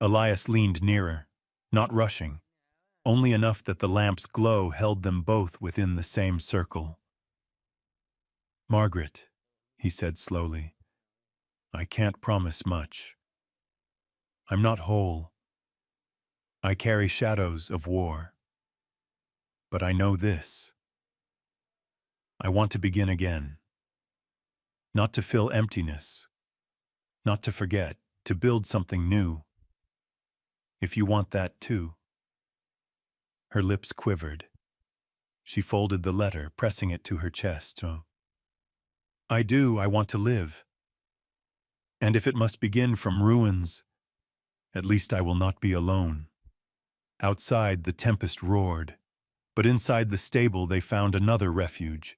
Elias leaned nearer, not rushing, only enough that the lamp's glow held them both within the same circle. "Margaret," he said slowly, "I can't promise much. I'm not whole. I carry shadows of war. But I know this. I want to begin again. Not to fill emptiness. Not to forget. To build something new. If you want that too." Her lips quivered. She folded the letter, pressing it to her chest. "Oh, I do. I want to live. And if it must begin from ruins, at least I will not be alone." Outside, the tempest roared, But inside the stable they found another refuge,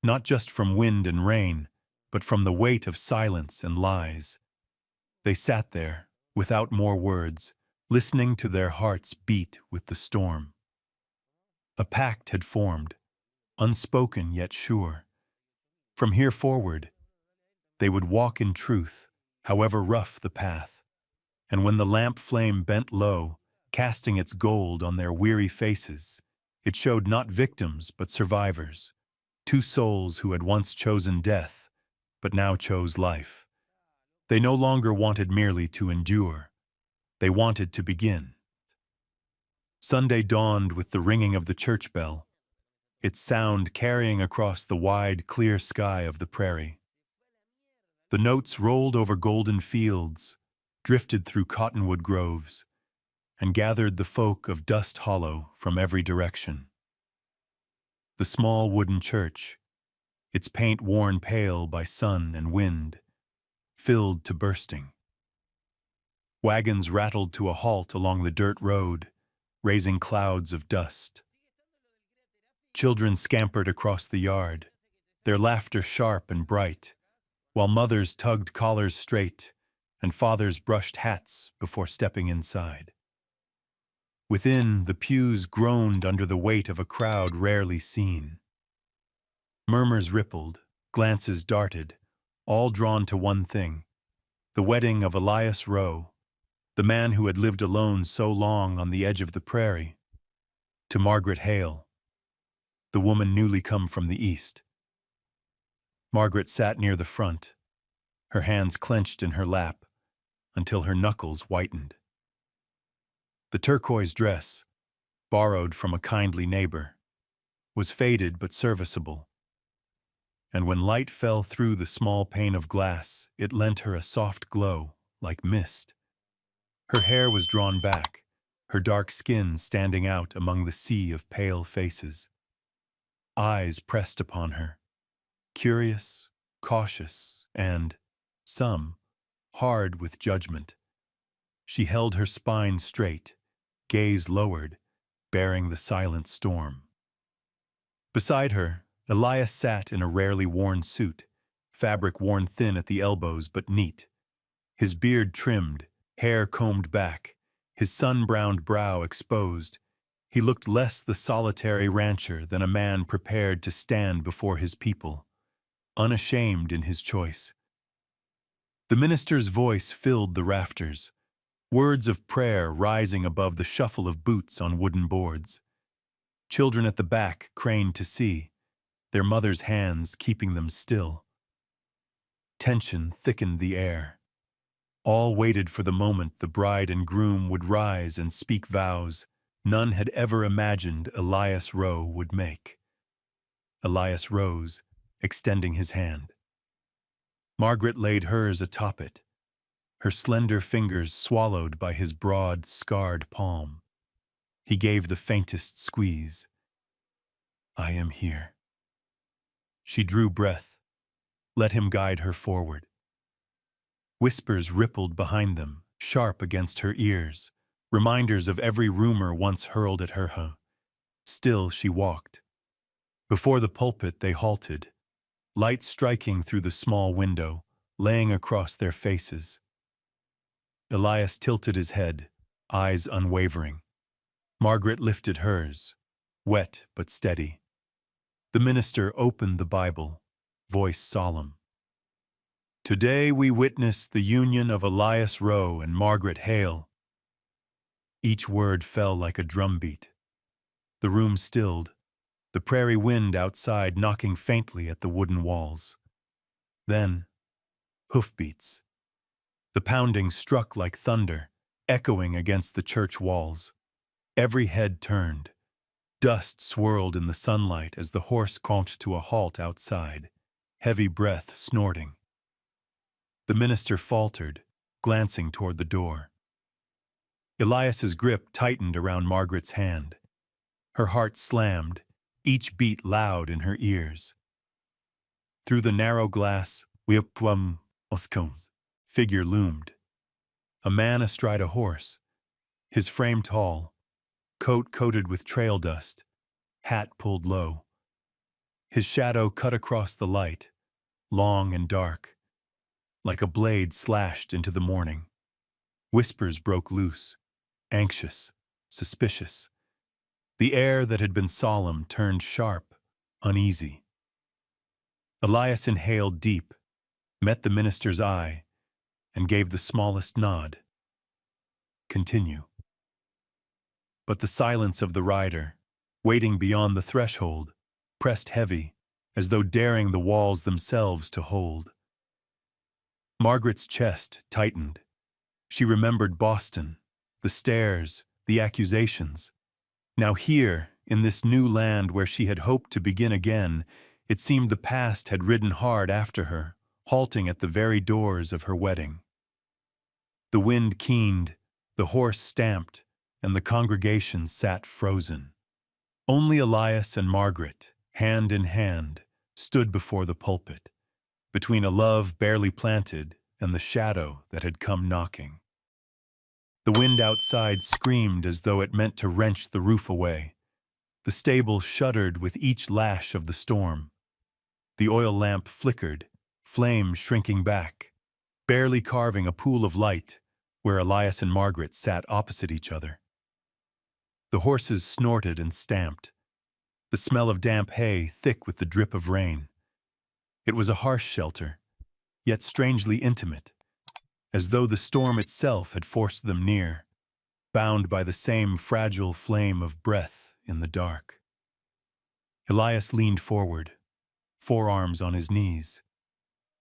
not just from wind and rain, but from the weight of silence and lies. They sat there, without more words, listening to their hearts beat with the storm. A pact had formed, unspoken yet sure. From here forward, they would walk in truth, however rough the path. And when the lamp flame bent low, casting its gold on their weary faces, it showed not victims but survivors, two souls who had once chosen death, but now chose life. They no longer wanted merely to endure. They wanted to begin. Sunday dawned with the ringing of the church bell, its sound carrying across the wide, clear sky of the prairie. The notes rolled over golden fields, drifted through cottonwood groves, and gathered the folk of Dust Hollow from every direction. The small wooden church, its paint worn pale by sun and wind, filled to bursting. Wagons rattled to a halt along the dirt road, raising clouds of dust. Children scampered across the yard, their laughter sharp and bright, while mothers tugged collars straight and fathers brushed hats before stepping inside. Within, the pews groaned under the weight of a crowd rarely seen. Murmurs rippled, glances darted, all drawn to one thing: the wedding of Elias Rowe, the man who had lived alone so long on the edge of the prairie, to Margaret Hale, the woman newly come from the east. Margaret sat near the front, her hands clenched in her lap until her knuckles whitened. The turquoise dress, borrowed from a kindly neighbor, was faded but serviceable, and when light fell through the small pane of glass, it lent her a soft glow like mist. Her hair was drawn back, her dark skin standing out among the sea of pale faces. Eyes pressed upon her, curious, cautious, and, some, hard with judgment. She held her spine straight, gaze lowered, bearing the silent storm. Beside her, Elias sat in a rarely worn suit, fabric worn thin at the elbows but neat. His beard trimmed, hair combed back, his sun-browned brow exposed. He looked less the solitary rancher than a man prepared to stand before his people, unashamed in his choice. The minister's voice filled the rafters, words of prayer rising above the shuffle of boots on wooden boards. Children at the back craned to see, their mothers' hands keeping them still. Tension thickened the air. All waited for the moment the bride and groom would rise and speak vows none had ever imagined Elias Rowe would make. Elias rose, extending his hand. Margaret laid hers atop it, her slender fingers swallowed by his broad, scarred palm. He gave the faintest squeeze. "I am here." She drew breath, let him guide her forward. Whispers rippled behind them, sharp against her ears, reminders of every rumor once hurled at her. Still she walked. Before the pulpit they halted, light striking through the small window, laying across their faces. Elias tilted his head, eyes unwavering. Margaret lifted hers, wet but steady. The minister opened the Bible, voice solemn. "Today we witness the union of Elias Rowe and Margaret Hale." Each word fell like a drumbeat. The room stilled, the prairie wind outside knocking faintly at the wooden walls. Then, hoofbeats. The pounding struck like thunder, echoing against the church walls. Every head turned. Dust swirled in the sunlight as the horse conked to a halt outside, heavy breath snorting. The minister faltered, glancing toward the door. Elias's grip tightened around Margaret's hand. Her heart slammed, each beat loud in her ears. Through the narrow glass, figure loomed. A man astride a horse, his frame tall, coat coated with trail dust, hat pulled low. His shadow cut across the light, long and dark, like a blade slashed into the morning. Whispers broke loose, anxious, suspicious. The air that had been solemn turned sharp, uneasy. Elias inhaled deep, met the minister's eye, and gave the smallest nod. Continue. But the silence of the rider, waiting beyond the threshold, pressed heavy, as though daring the walls themselves to hold. Margaret's chest tightened. She remembered Boston, the stairs, the accusations. Now here, in this new land where she had hoped to begin again, it seemed the past had ridden hard after her, halting at the very doors of her wedding. The wind keened, the horse stamped, and the congregation sat frozen. Only Elias and Margaret, hand in hand, stood before the pulpit, between a love barely planted and the shadow that had come knocking. The wind outside screamed as though it meant to wrench the roof away. The stable shuddered with each lash of the storm. The oil lamp flickered, flame shrinking back, barely carving a pool of light where Elias and Margaret sat opposite each other. The horses snorted and stamped, the smell of damp hay thick with the drip of rain. It was a harsh shelter, yet strangely intimate, as though the storm itself had forced them near, bound by the same fragile flame of breath in the dark. Elias leaned forward, forearms on his knees,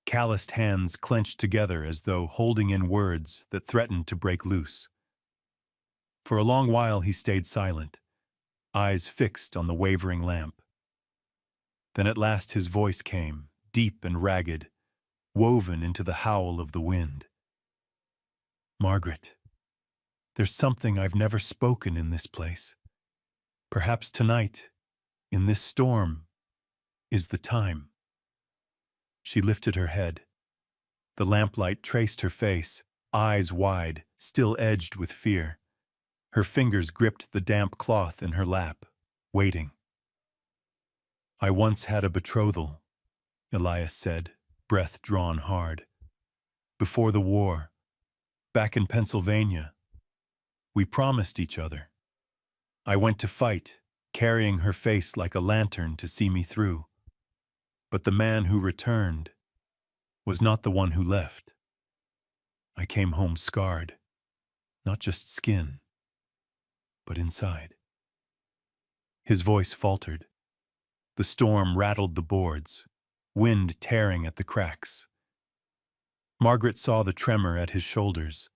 calloused hands clenched together as though holding in words that threatened to break loose. For a long while he stayed silent, eyes fixed on the wavering lamp. Then at last his voice came, deep and ragged, woven into the howl of the wind. Margaret, there's something I've never spoken in this place. Perhaps tonight, in this storm, is the time. She lifted her head. The lamplight traced her face, eyes wide, still edged with fear. Her fingers gripped the damp cloth in her lap, waiting. I once had a betrothal, Elias said, breath drawn hard. Before the war, back in Pennsylvania, we promised each other. I went to fight, carrying her face like a lantern to see me through. But the man who returned was not the one who left. I came home scarred, not just skin, but inside. His voice faltered. The storm rattled the boards, wind tearing at the cracks. Margaret saw the tremor at his shoulders,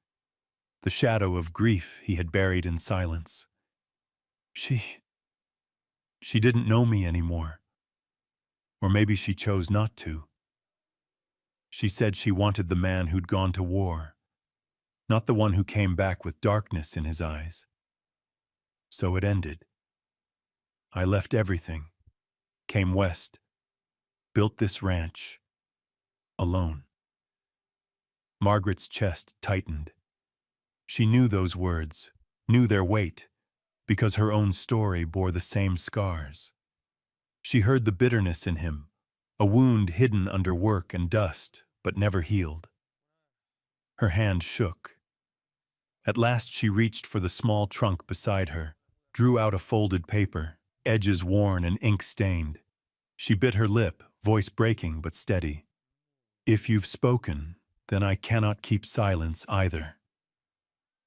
the shadow of grief he had buried in silence. She didn't know me anymore. Or maybe she chose not to. She said she wanted the man who'd gone to war, not the one who came back with darkness in his eyes. So it ended. I left everything, came west, built this ranch, alone. Margaret's chest tightened. She knew those words, knew their weight, because her own story bore the same scars. She heard the bitterness in him, a wound hidden under work and dust, but never healed. Her hand shook. At last she reached for the small trunk beside her, drew out a folded paper, edges worn and ink stained. She bit her lip, voice breaking but steady. If you've spoken, then I cannot keep silence either.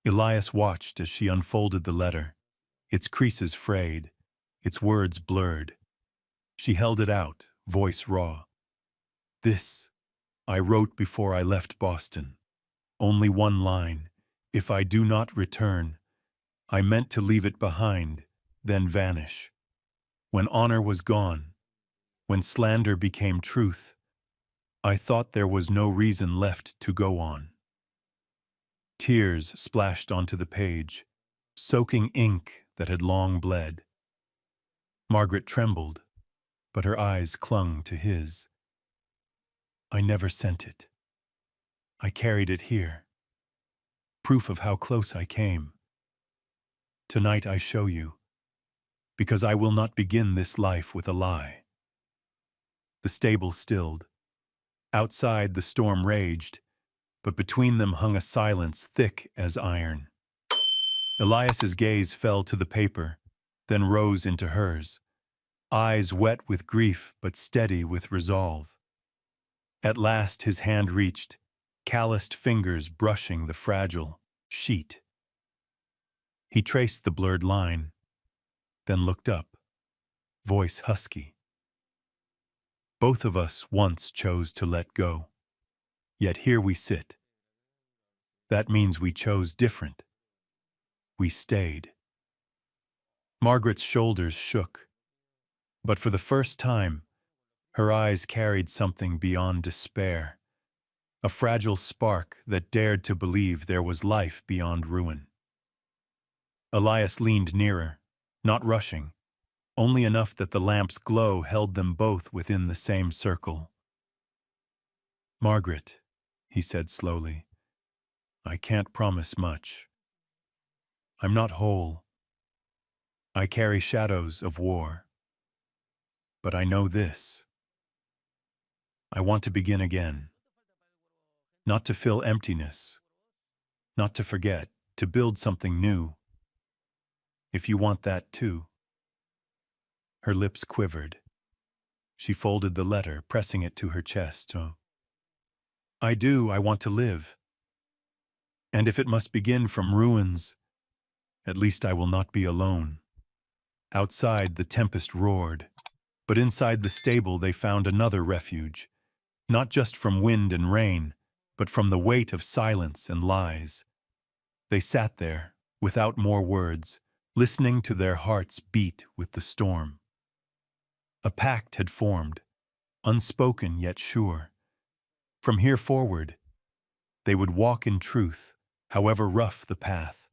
Elias watched as she unfolded the letter, its creases frayed, its words blurred. She held it out, voice raw. This, I wrote before I left Boston. Only one line. If I do not return, I meant to leave it behind, then vanish. When honor was gone, when slander became truth, I thought there was no reason left to go on. Tears splashed onto the page, soaking ink that had long bled. Margaret trembled, but her eyes clung to his. I never sent it. I carried it here. Proof of how close I came. Tonight I show you. because I will not begin this life with a lie. The stable stilled. Outside the storm raged, but between them hung a silence thick as iron. Elias's gaze fell to the paper, then rose into hers, eyes wet with grief but steady with resolve. At last his hand reached, calloused fingers brushing the fragile sheet. He traced the blurred line, then looked up, voice husky. Both of us once chose to let go, yet here we sit. That means we chose different. We stayed. Margaret's shoulders shook, but for the first time, her eyes carried something beyond despair, a fragile spark that dared to believe there was life beyond ruin. Elias leaned nearer, not rushing, only enough that the lamp's glow held them both within the same circle. "Margaret," he said slowly, "I can't promise much. I'm not whole. I carry shadows of war. But I know this. I want to begin again. Not to fill emptiness. Not to forget. To build something new. If you want that too." Her lips quivered. She folded the letter, pressing it to her chest. "Oh, I do. I want to live. And if it must begin from ruins, at least I will not be alone." Outside, the tempest roared, but inside the stable they found another refuge, not just from wind and rain, but from the weight of silence and lies. They sat there, without more words, listening to their hearts beat with the storm. A pact had formed, unspoken yet sure. From here forward, they would walk in truth, however rough the path.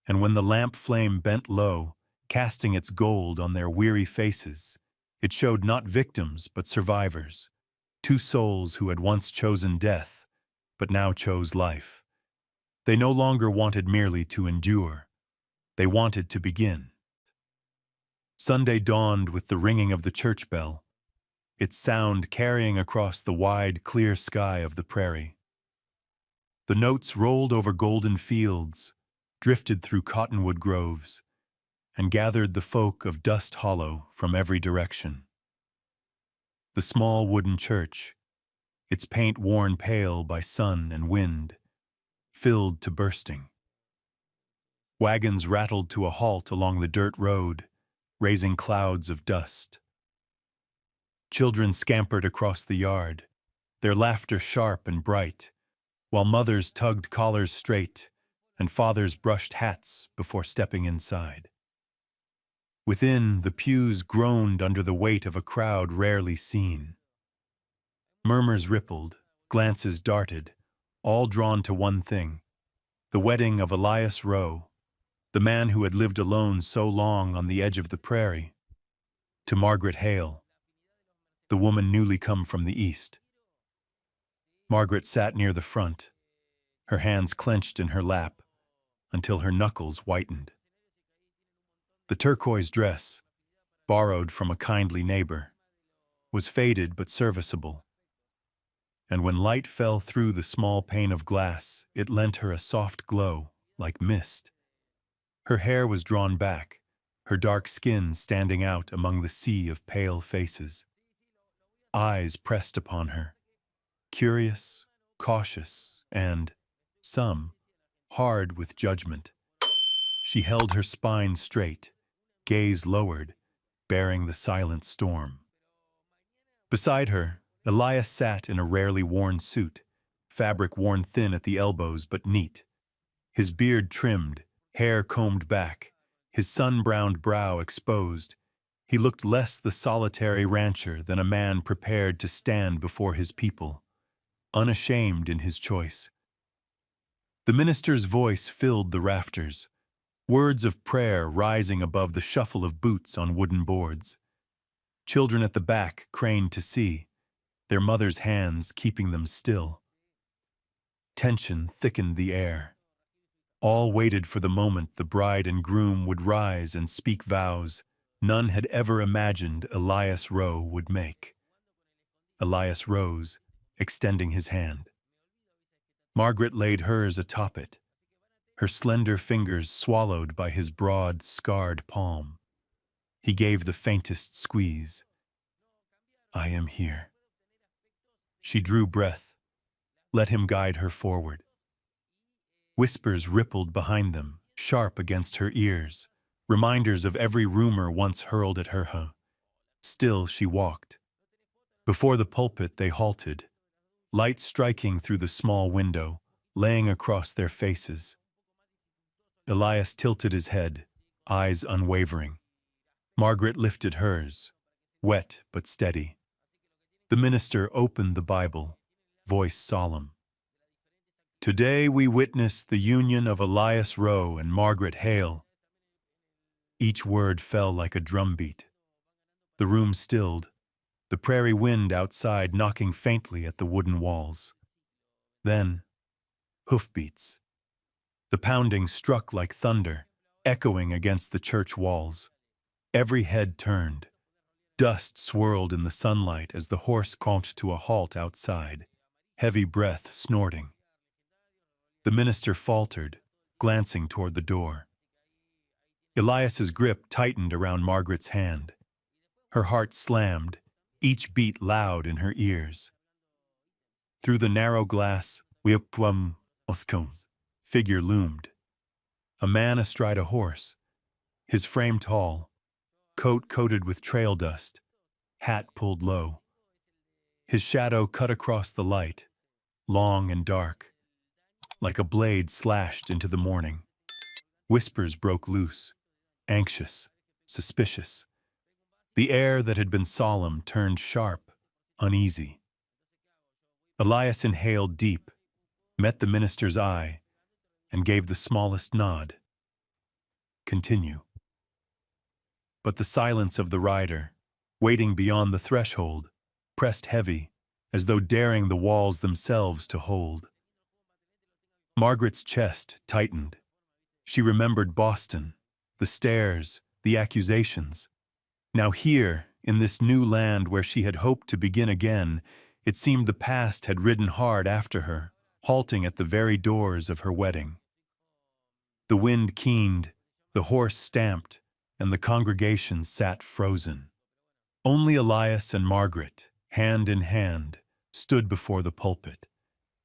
And when the lamp flame bent low, casting its gold on their weary faces, it showed not victims but survivors, two souls who had once chosen death, but now chose life. They no longer wanted merely to endure. They wanted to begin. Sunday dawned with the ringing of the church bell, its sound carrying across the wide, clear sky of the prairie. The notes rolled over golden fields, drifted through cottonwood groves, and gathered the folk of Dust Hollow from every direction. The small wooden church, its paint worn pale by sun and wind, filled to bursting. Wagons rattled to a halt along the dirt road, raising clouds of dust. Children scampered across the yard, their laughter sharp and bright, while mothers tugged collars straight and fathers brushed hats before stepping inside. Within, the pews groaned under the weight of a crowd rarely seen. Murmurs rippled, glances darted, all drawn to one thing: the wedding of Elias Rowe, the man who had lived alone so long on the edge of the prairie, to Margaret Hale, the woman newly come from the east. Margaret sat near the front, her hands clenched in her lap until her knuckles whitened. The turquoise dress, borrowed from a kindly neighbor, was faded but serviceable, and when light fell through the small pane of glass, it lent her a soft glow like mist. Her hair was drawn back, her dark skin standing out among the sea of pale faces. Eyes pressed upon her, curious, cautious, and, some, hard with judgment. She held her spine straight, gaze lowered, bearing the silent storm. Beside her, Elias sat in a rarely worn suit, fabric worn thin at the elbows but neat. His beard trimmed, hair combed back, his sun-browned brow exposed. He looked less the solitary rancher than a man prepared to stand before his people, unashamed in his choice. The minister's voice filled the rafters, words of prayer rising above the shuffle of boots on wooden boards. Children at the back craned to see, their mothers' hands keeping them still. Tension thickened the air. All waited for the moment the bride and groom would rise and speak vows, none had ever imagined Elias Rowe would make. Elias rose, extending his hand. Margaret laid hers atop it, her slender fingers swallowed by his broad, scarred palm. He gave the faintest squeeze. "I am here." She drew breath, let him guide her forward. Whispers rippled behind them, sharp against her ears, reminders of every rumor once hurled at her. Still she walked. Before the pulpit they halted, light striking through the small window, laying across their faces. Elias tilted his head, eyes unwavering. Margaret lifted hers, wet but steady. The minister opened the Bible, voice solemn. "Today we witness the union of Elias Rowe and Margaret Hale." Each word fell like a drumbeat. The room stilled, the prairie wind outside knocking faintly at the wooden walls. Then, hoofbeats. The pounding struck like thunder, echoing against the church walls. Every head turned. Dust swirled in the sunlight as the horse conked to a halt outside, heavy breath snorting. The minister faltered, glancing toward the door. Elias's grip tightened around Margaret's hand. Her heart slammed, each beat loud in her ears. Through the narrow glass, figure loomed. A man astride a horse, his frame tall, coat coated with trail dust, hat pulled low. His shadow cut across the light, long and dark, like a blade slashed into the morning. Whispers broke loose, anxious, suspicious. The air that had been solemn turned sharp, uneasy. Elias inhaled deep, met the minister's eye, and gave the smallest nod. "Continue." But the silence of the rider, waiting beyond the threshold, pressed heavy, as though daring the walls themselves to hold. Margaret's chest tightened. She remembered Boston, the stairs, the accusations. Now here, in this new land where she had hoped to begin again, it seemed the past had ridden hard after her, halting at the very doors of her wedding. The wind keened, the horse stamped, and the congregation sat frozen. Only Elias and Margaret, hand in hand, stood before the pulpit,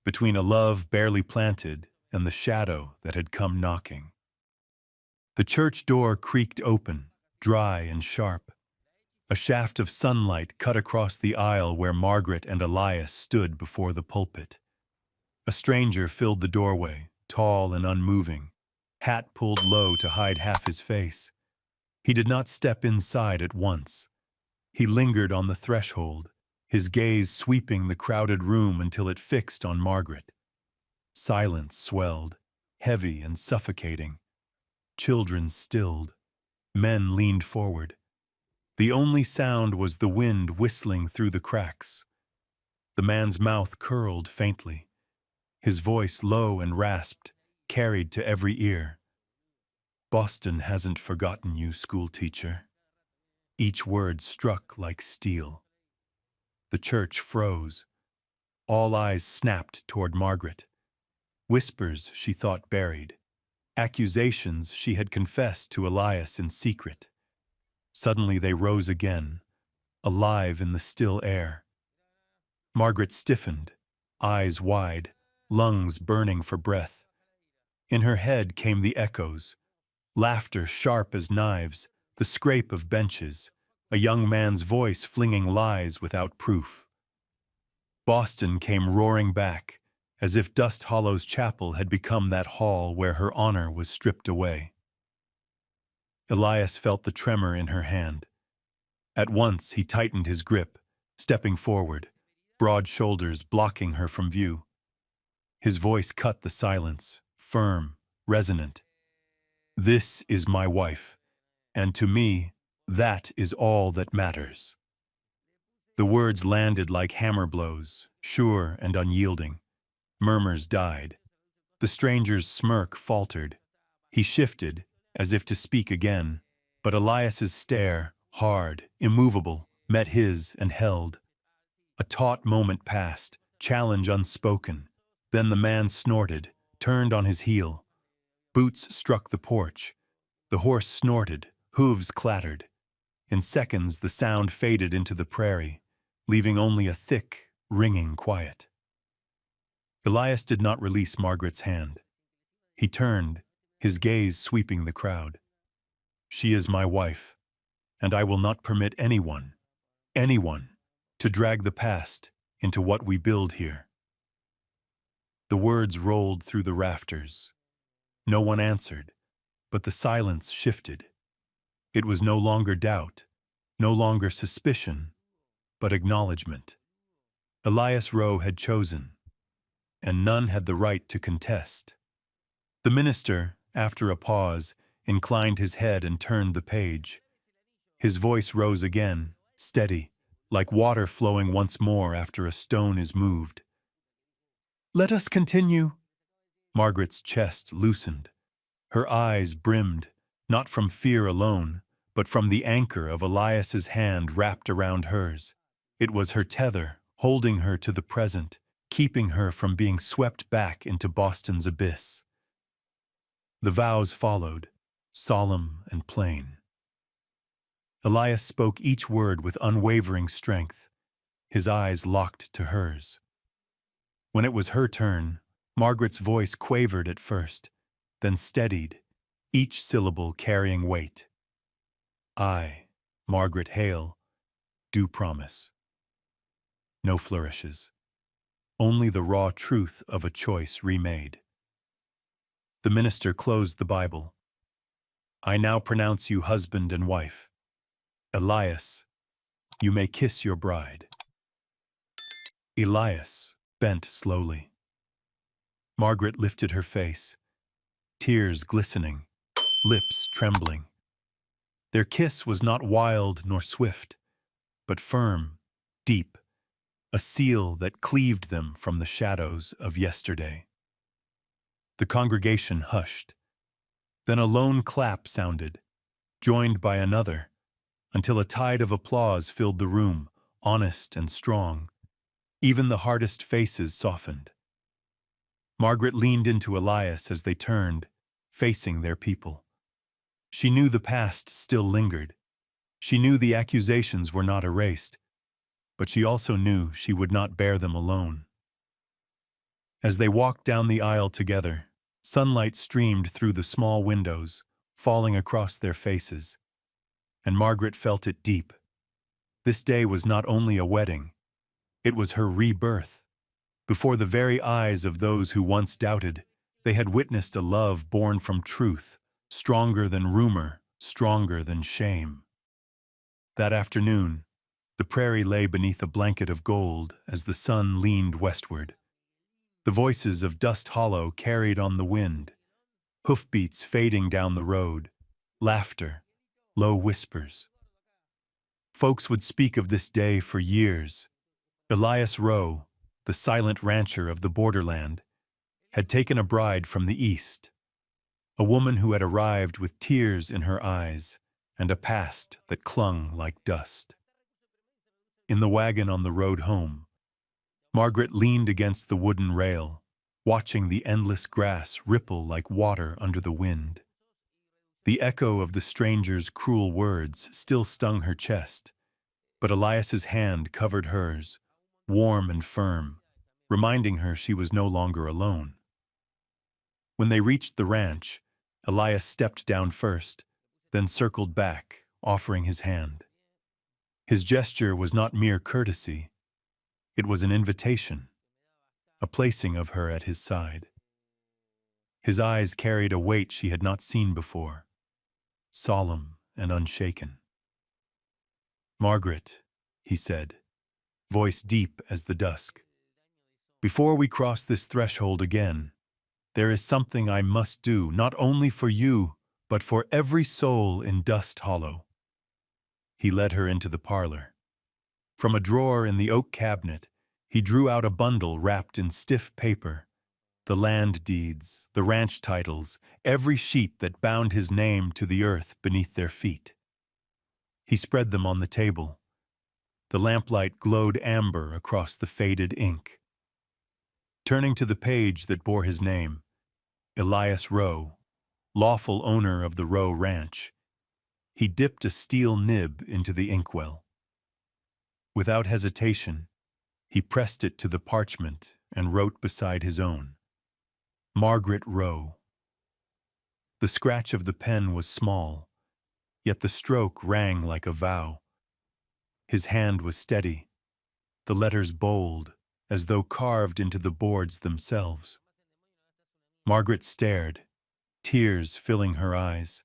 between a love barely planted and the shadow that had come knocking. The church door creaked open, dry and sharp. A shaft of sunlight cut across the aisle where Margaret and Elias stood before the pulpit. A stranger filled the doorway, tall and unmoving, hat pulled low to hide half his face. He did not step inside at once. He lingered on the threshold, his gaze sweeping the crowded room until it fixed on Margaret. Silence swelled, heavy and suffocating. Children stilled. Men leaned forward. The only sound was the wind whistling through the cracks. The man's mouth curled faintly. His voice, low and rasped, carried to every ear. "Boston hasn't forgotten you, schoolteacher." Each word struck like steel. The church froze. All eyes snapped toward Margaret. Whispers she thought buried. Accusations she had confessed to Elias in secret. Suddenly they rose again, alive in the still air. Margaret stiffened, eyes wide, lungs burning for breath. In her head came the echoes, laughter sharp as knives, the scrape of benches, a young man's voice flinging lies without proof. Boston came roaring back, as if Dust Hollow's chapel had become that hall where her honor was stripped away. Elias felt the tremor in her hand. At once he tightened his grip, stepping forward, broad shoulders blocking her from view. His voice cut the silence, firm, resonant. "This is my wife, and to me, that is all that matters." The words landed like hammer blows, sure and unyielding. Murmurs died. The stranger's smirk faltered. He shifted, as if to speak again. But Elias's stare, hard, immovable, met his and held. A taut moment passed, challenge unspoken. Then the man snorted, turned on his heel. Boots struck the porch. The horse snorted, hooves clattered. In seconds, the sound faded into the prairie, leaving only a thick, ringing quiet. Elias did not release Margaret's hand. He turned, his gaze sweeping the crowd. "She is my wife, and I will not permit anyone, to drag the past into what we build here." The words rolled through the rafters. No one answered, but the silence shifted. It was no longer doubt, no longer suspicion, but acknowledgement. Elias Rowe had chosen, and none had the right to contest. The minister, after a pause, inclined his head and turned the page. His voice rose again, steady, like water flowing once more after a stone is moved. "Let us continue." Margaret's chest loosened. Her eyes brimmed, not from fear alone, but from the anchor of Elias's hand wrapped around hers. It was her tether, holding her to the present, keeping her from being swept back into Boston's abyss. The vows followed, solemn and plain. Elias spoke each word with unwavering strength, his eyes locked to hers. When it was her turn, Margaret's voice quavered at first, then steadied, each syllable carrying weight. "I, Margaret Hale, do promise." No flourishes, only the raw truth of a choice remade. The minister closed the Bible. "I now pronounce you husband and wife. Elias, you may kiss your bride." Elias bent slowly. Margaret lifted her face, tears glistening, lips trembling. Their kiss was not wild nor swift, but firm, deep, a seal that cleaved them from the shadows of yesterday. The congregation hushed. Then a lone clap sounded, joined by another, until a tide of applause filled the room, honest and strong. Even the hardest faces softened. Margaret leaned into Elias as they turned, facing their people. She knew the past still lingered. She knew the accusations were not erased, but she also knew she would not bear them alone. As they walked down the aisle together, sunlight streamed through the small windows, falling across their faces, and Margaret felt it deep. This day was not only a wedding, it was her rebirth. Before the very eyes of those who once doubted, they had witnessed a love born from truth, stronger than rumor, stronger than shame. That afternoon, the prairie lay beneath a blanket of gold as the sun leaned westward. The voices of Dust Hollow carried on the wind, hoofbeats fading down the road, laughter, low whispers. Folks would speak of this day for years. Elias Rowe, the silent rancher of the borderland, had taken a bride from the east, a woman who had arrived with tears in her eyes and a past that clung like dust. In the wagon on the road home, Margaret leaned against the wooden rail, watching the endless grass ripple like water under the wind. The echo of the stranger's cruel words still stung her chest, but Elias's hand covered hers, warm and firm, reminding her she was no longer alone. When they reached the ranch, Elias stepped down first, then circled back, offering his hand. His gesture was not mere courtesy. It was an invitation, a placing of her at his side. His eyes carried a weight she had not seen before, solemn and unshaken. "Margaret," he said, voice deep as the dusk, "before we cross this threshold again, there is something I must do, not only for you, but for every soul in Dust Hollow." He led her into the parlor. From a drawer in the oak cabinet, he drew out a bundle wrapped in stiff paper. The land deeds, the ranch titles, every sheet that bound his name to the earth beneath their feet. He spread them on the table. The lamplight glowed amber across the faded ink. Turning to the page that bore his name, Elias Rowe, lawful owner of the Rowe Ranch, he dipped a steel nib into the inkwell. Without hesitation, he pressed it to the parchment and wrote beside his own, Margaret Rowe. The scratch of the pen was small, yet the stroke rang like a vow. His hand was steady, the letters bold, as though carved into the boards themselves. Margaret stared, tears filling her eyes,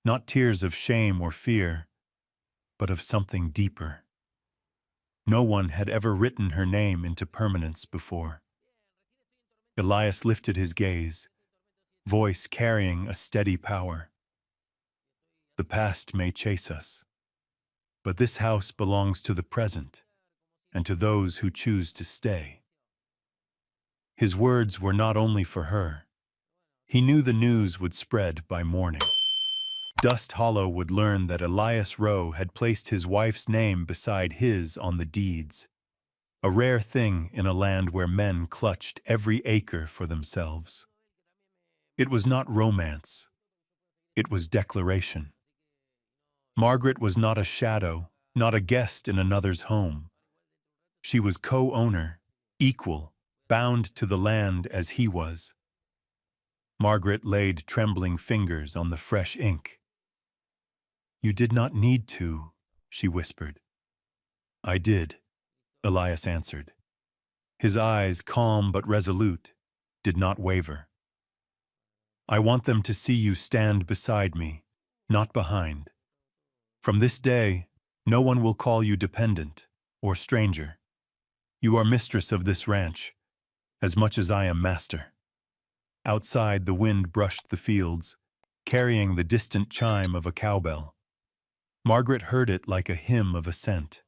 not tears of shame or fear, but of something deeper. No one had ever written her name into permanence before. Elias lifted his gaze, voice carrying a steady power. The past may chase us, but this house belongs to the present and to those who choose to stay. His words were not only for her. He knew the news would spread by morning. Dust Hollow would learn that Elias Rowe had placed his wife's name beside his on the deeds, a rare thing in a land where men clutched every acre for themselves. It was not romance. It was declaration. Margaret was not a shadow, not a guest in another's home. She was co-owner, equal, bound to the land as he was. Margaret laid trembling fingers on the fresh ink. "You did not need to," she whispered. "I did," Elias answered. His eyes, calm but resolute, did not waver. "I want them to see you stand beside me, not behind. From this day, no one will call you dependent or stranger. You are mistress of this ranch, as much as I am master." Outside, the wind brushed the fields, carrying the distant chime of a cowbell. Margaret heard it like a hymn of ascent.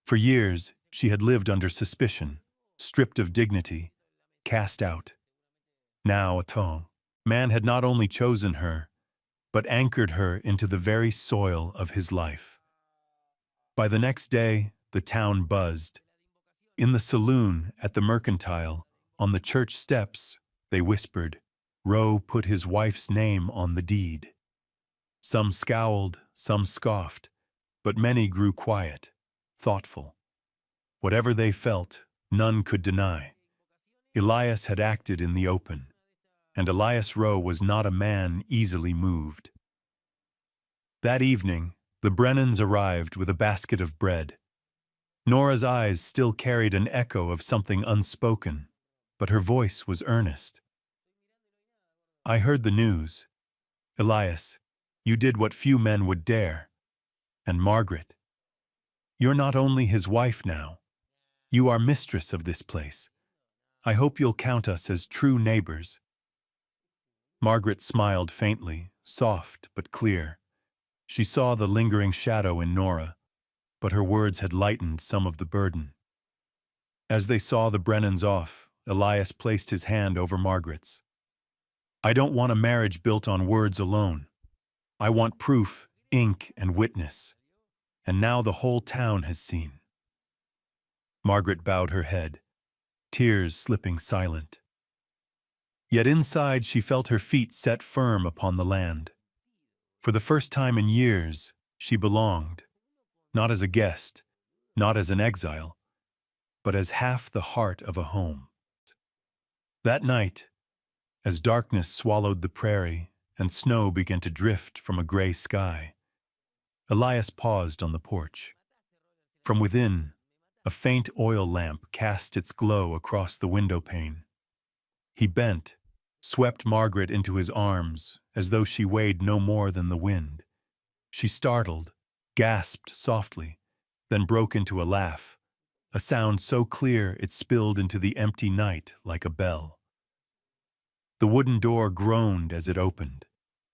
For years, she had lived under suspicion, stripped of dignity, cast out. Now, Aton, man had not only chosen her, but anchored her into the very soil of his life. By the next day, the town buzzed. In the saloon, at the mercantile, on the church steps, they whispered, Rowe put his wife's name on the deed. Some scowled, some scoffed, but many grew quiet, thoughtful. Whatever they felt, none could deny. Elias had acted in the open, and Elias Rowe was not a man easily moved. That evening, the Brennans arrived with a basket of bread. Nora's eyes still carried an echo of something unspoken, but her voice was earnest. "I heard the news. Elias, you did what few men would dare. And Margaret, you're not only his wife now, you are mistress of this place. I hope you'll count us as true neighbors." Margaret smiled faintly, soft but clear. She saw the lingering shadow in Nora, but her words had lightened some of the burden. As they saw the Brennans off, Elias placed his hand over Margaret's. "I don't want a marriage built on words alone. I want proof, ink, and witness. And now the whole town has seen." Margaret bowed her head, tears slipping silent. Yet inside she felt her feet set firm upon the land. For the first time in years, she belonged, not as a guest, not as an exile, but as half the heart of a home. That night, as darkness swallowed the prairie and snow began to drift from a gray sky, Elias paused on the porch. From within, a faint oil lamp cast its glow across the window pane. He bent, swept Margaret into his arms as though she weighed no more than the wind. She startled, gasped softly, then broke into a laugh, a sound so clear it spilled into the empty night like a bell. The wooden door groaned as it opened.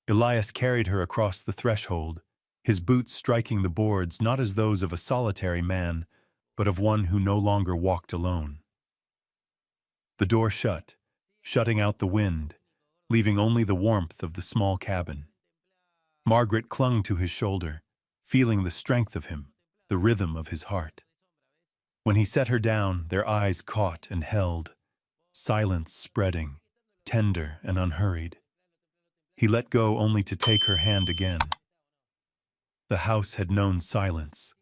Elias carried her across the threshold, his boots striking the boards not as those of a solitary man, but of one who no longer walked alone. The door shut. shutting out the wind, leaving only the warmth of the small cabin. Margaret clung to his shoulder, feeling the strength of him, the rhythm of his heart. When he set her down, their eyes caught and held, silence spreading, tender and unhurried. He let go only to take her hand again. The house had known silence,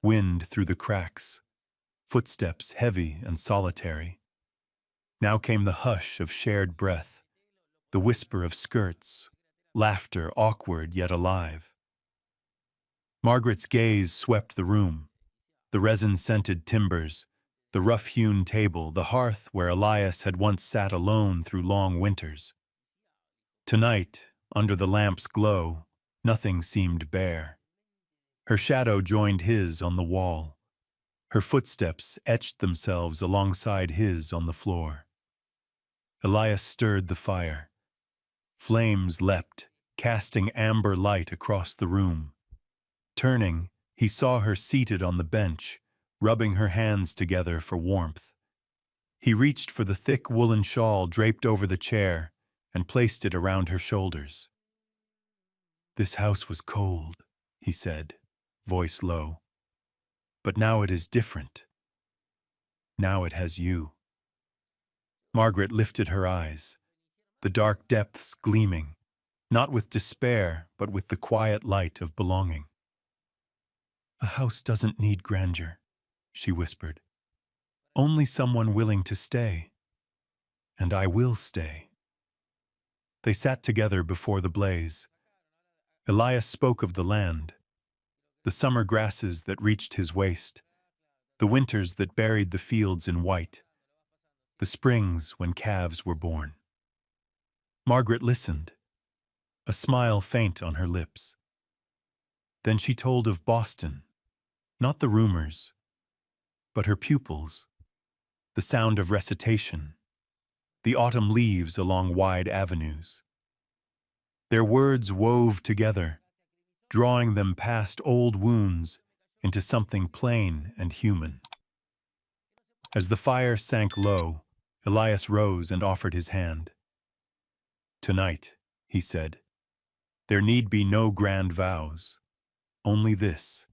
wind through the cracks, footsteps heavy and solitary. Now came the hush of shared breath, the whisper of skirts, laughter awkward yet alive. Margaret's gaze swept the room, the resin-scented timbers, the rough-hewn table, the hearth where Elias had once sat alone through long winters. Tonight, under the lamp's glow, nothing seemed bare. Her shadow joined his on the wall. Her footsteps etched themselves alongside his on the floor. Elias stirred the fire. Flames leapt, casting amber light across the room. Turning, he saw her seated on the bench, rubbing her hands together for warmth. He reached for the thick woolen shawl draped over the chair and placed it around her shoulders. "This house was cold," he said, voice low. "But now it is different. Now it has you." Margaret lifted her eyes, the dark depths gleaming, not with despair, but with the quiet light of belonging. "A house doesn't need grandeur," she whispered. "Only someone willing to stay. And I will stay." They sat together before the blaze. Elias spoke of the land, the summer grasses that reached his waist, the winters that buried the fields in white, the springs when calves were born. Margaret listened, a smile faint on her lips. Then she told of Boston, not the rumors, but her pupils, the sound of recitation, the autumn leaves along wide avenues. Their words wove together, drawing them past old wounds into something plain and human. As the fire sank low, Elias rose and offered his hand. "Tonight," he said, "there need be no grand vows, only this.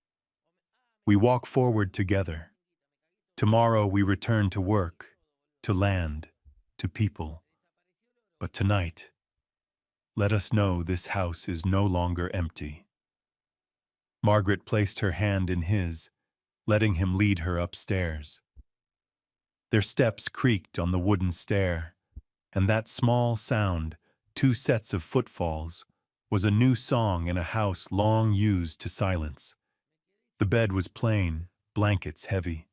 We walk forward together. Tomorrow we return to work, to land, to people. But tonight, let us know this house is no longer empty." Margaret placed her hand in his, letting him lead her upstairs. Their steps creaked on the wooden stair, and that small sound, 2 sets of footfalls, was a new song in a house long used to silence. The bed was plain, blankets heavy.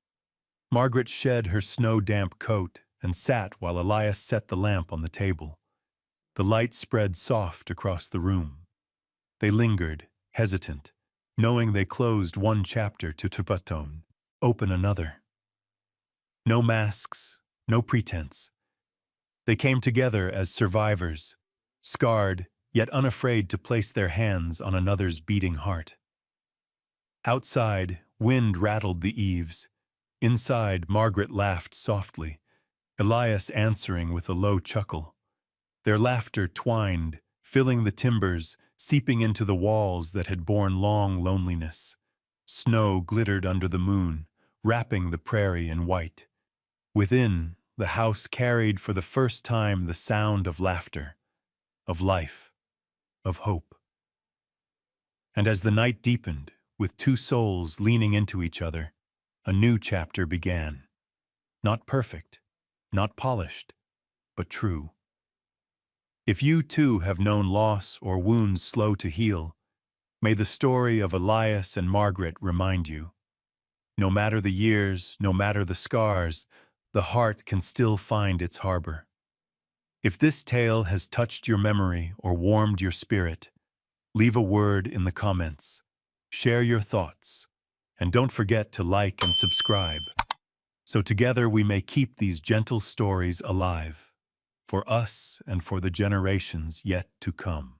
Margaret shed her snow-damp coat and sat while Elias set the lamp on the table. The light spread soft across the room. They lingered, hesitant, knowing they closed one chapter to Tupaton, open another. No masks, no pretense. They came together as survivors, scarred, yet unafraid to place their hands on another's beating heart. Outside, wind rattled the eaves. Inside, Margaret laughed softly, Elias answering with a low chuckle. Their laughter twined, filling the timbers, seeping into the walls that had borne long loneliness. Snow glittered under the moon, wrapping the prairie in white. Within, the house carried for the first time the sound of laughter, of life, of hope. And as the night deepened, with 2 souls leaning into each other, a new chapter began. Not perfect, not polished, but true. If you too have known loss or wounds slow to heal, may the story of Elias and Margaret remind you. No matter the years, no matter the scars, the heart can still find its harbor. If this tale has touched your memory or warmed your spirit, leave a word in the comments. Share your thoughts, and don't forget to like and subscribe, so together we may keep these gentle stories alive, for us and for the generations yet to come.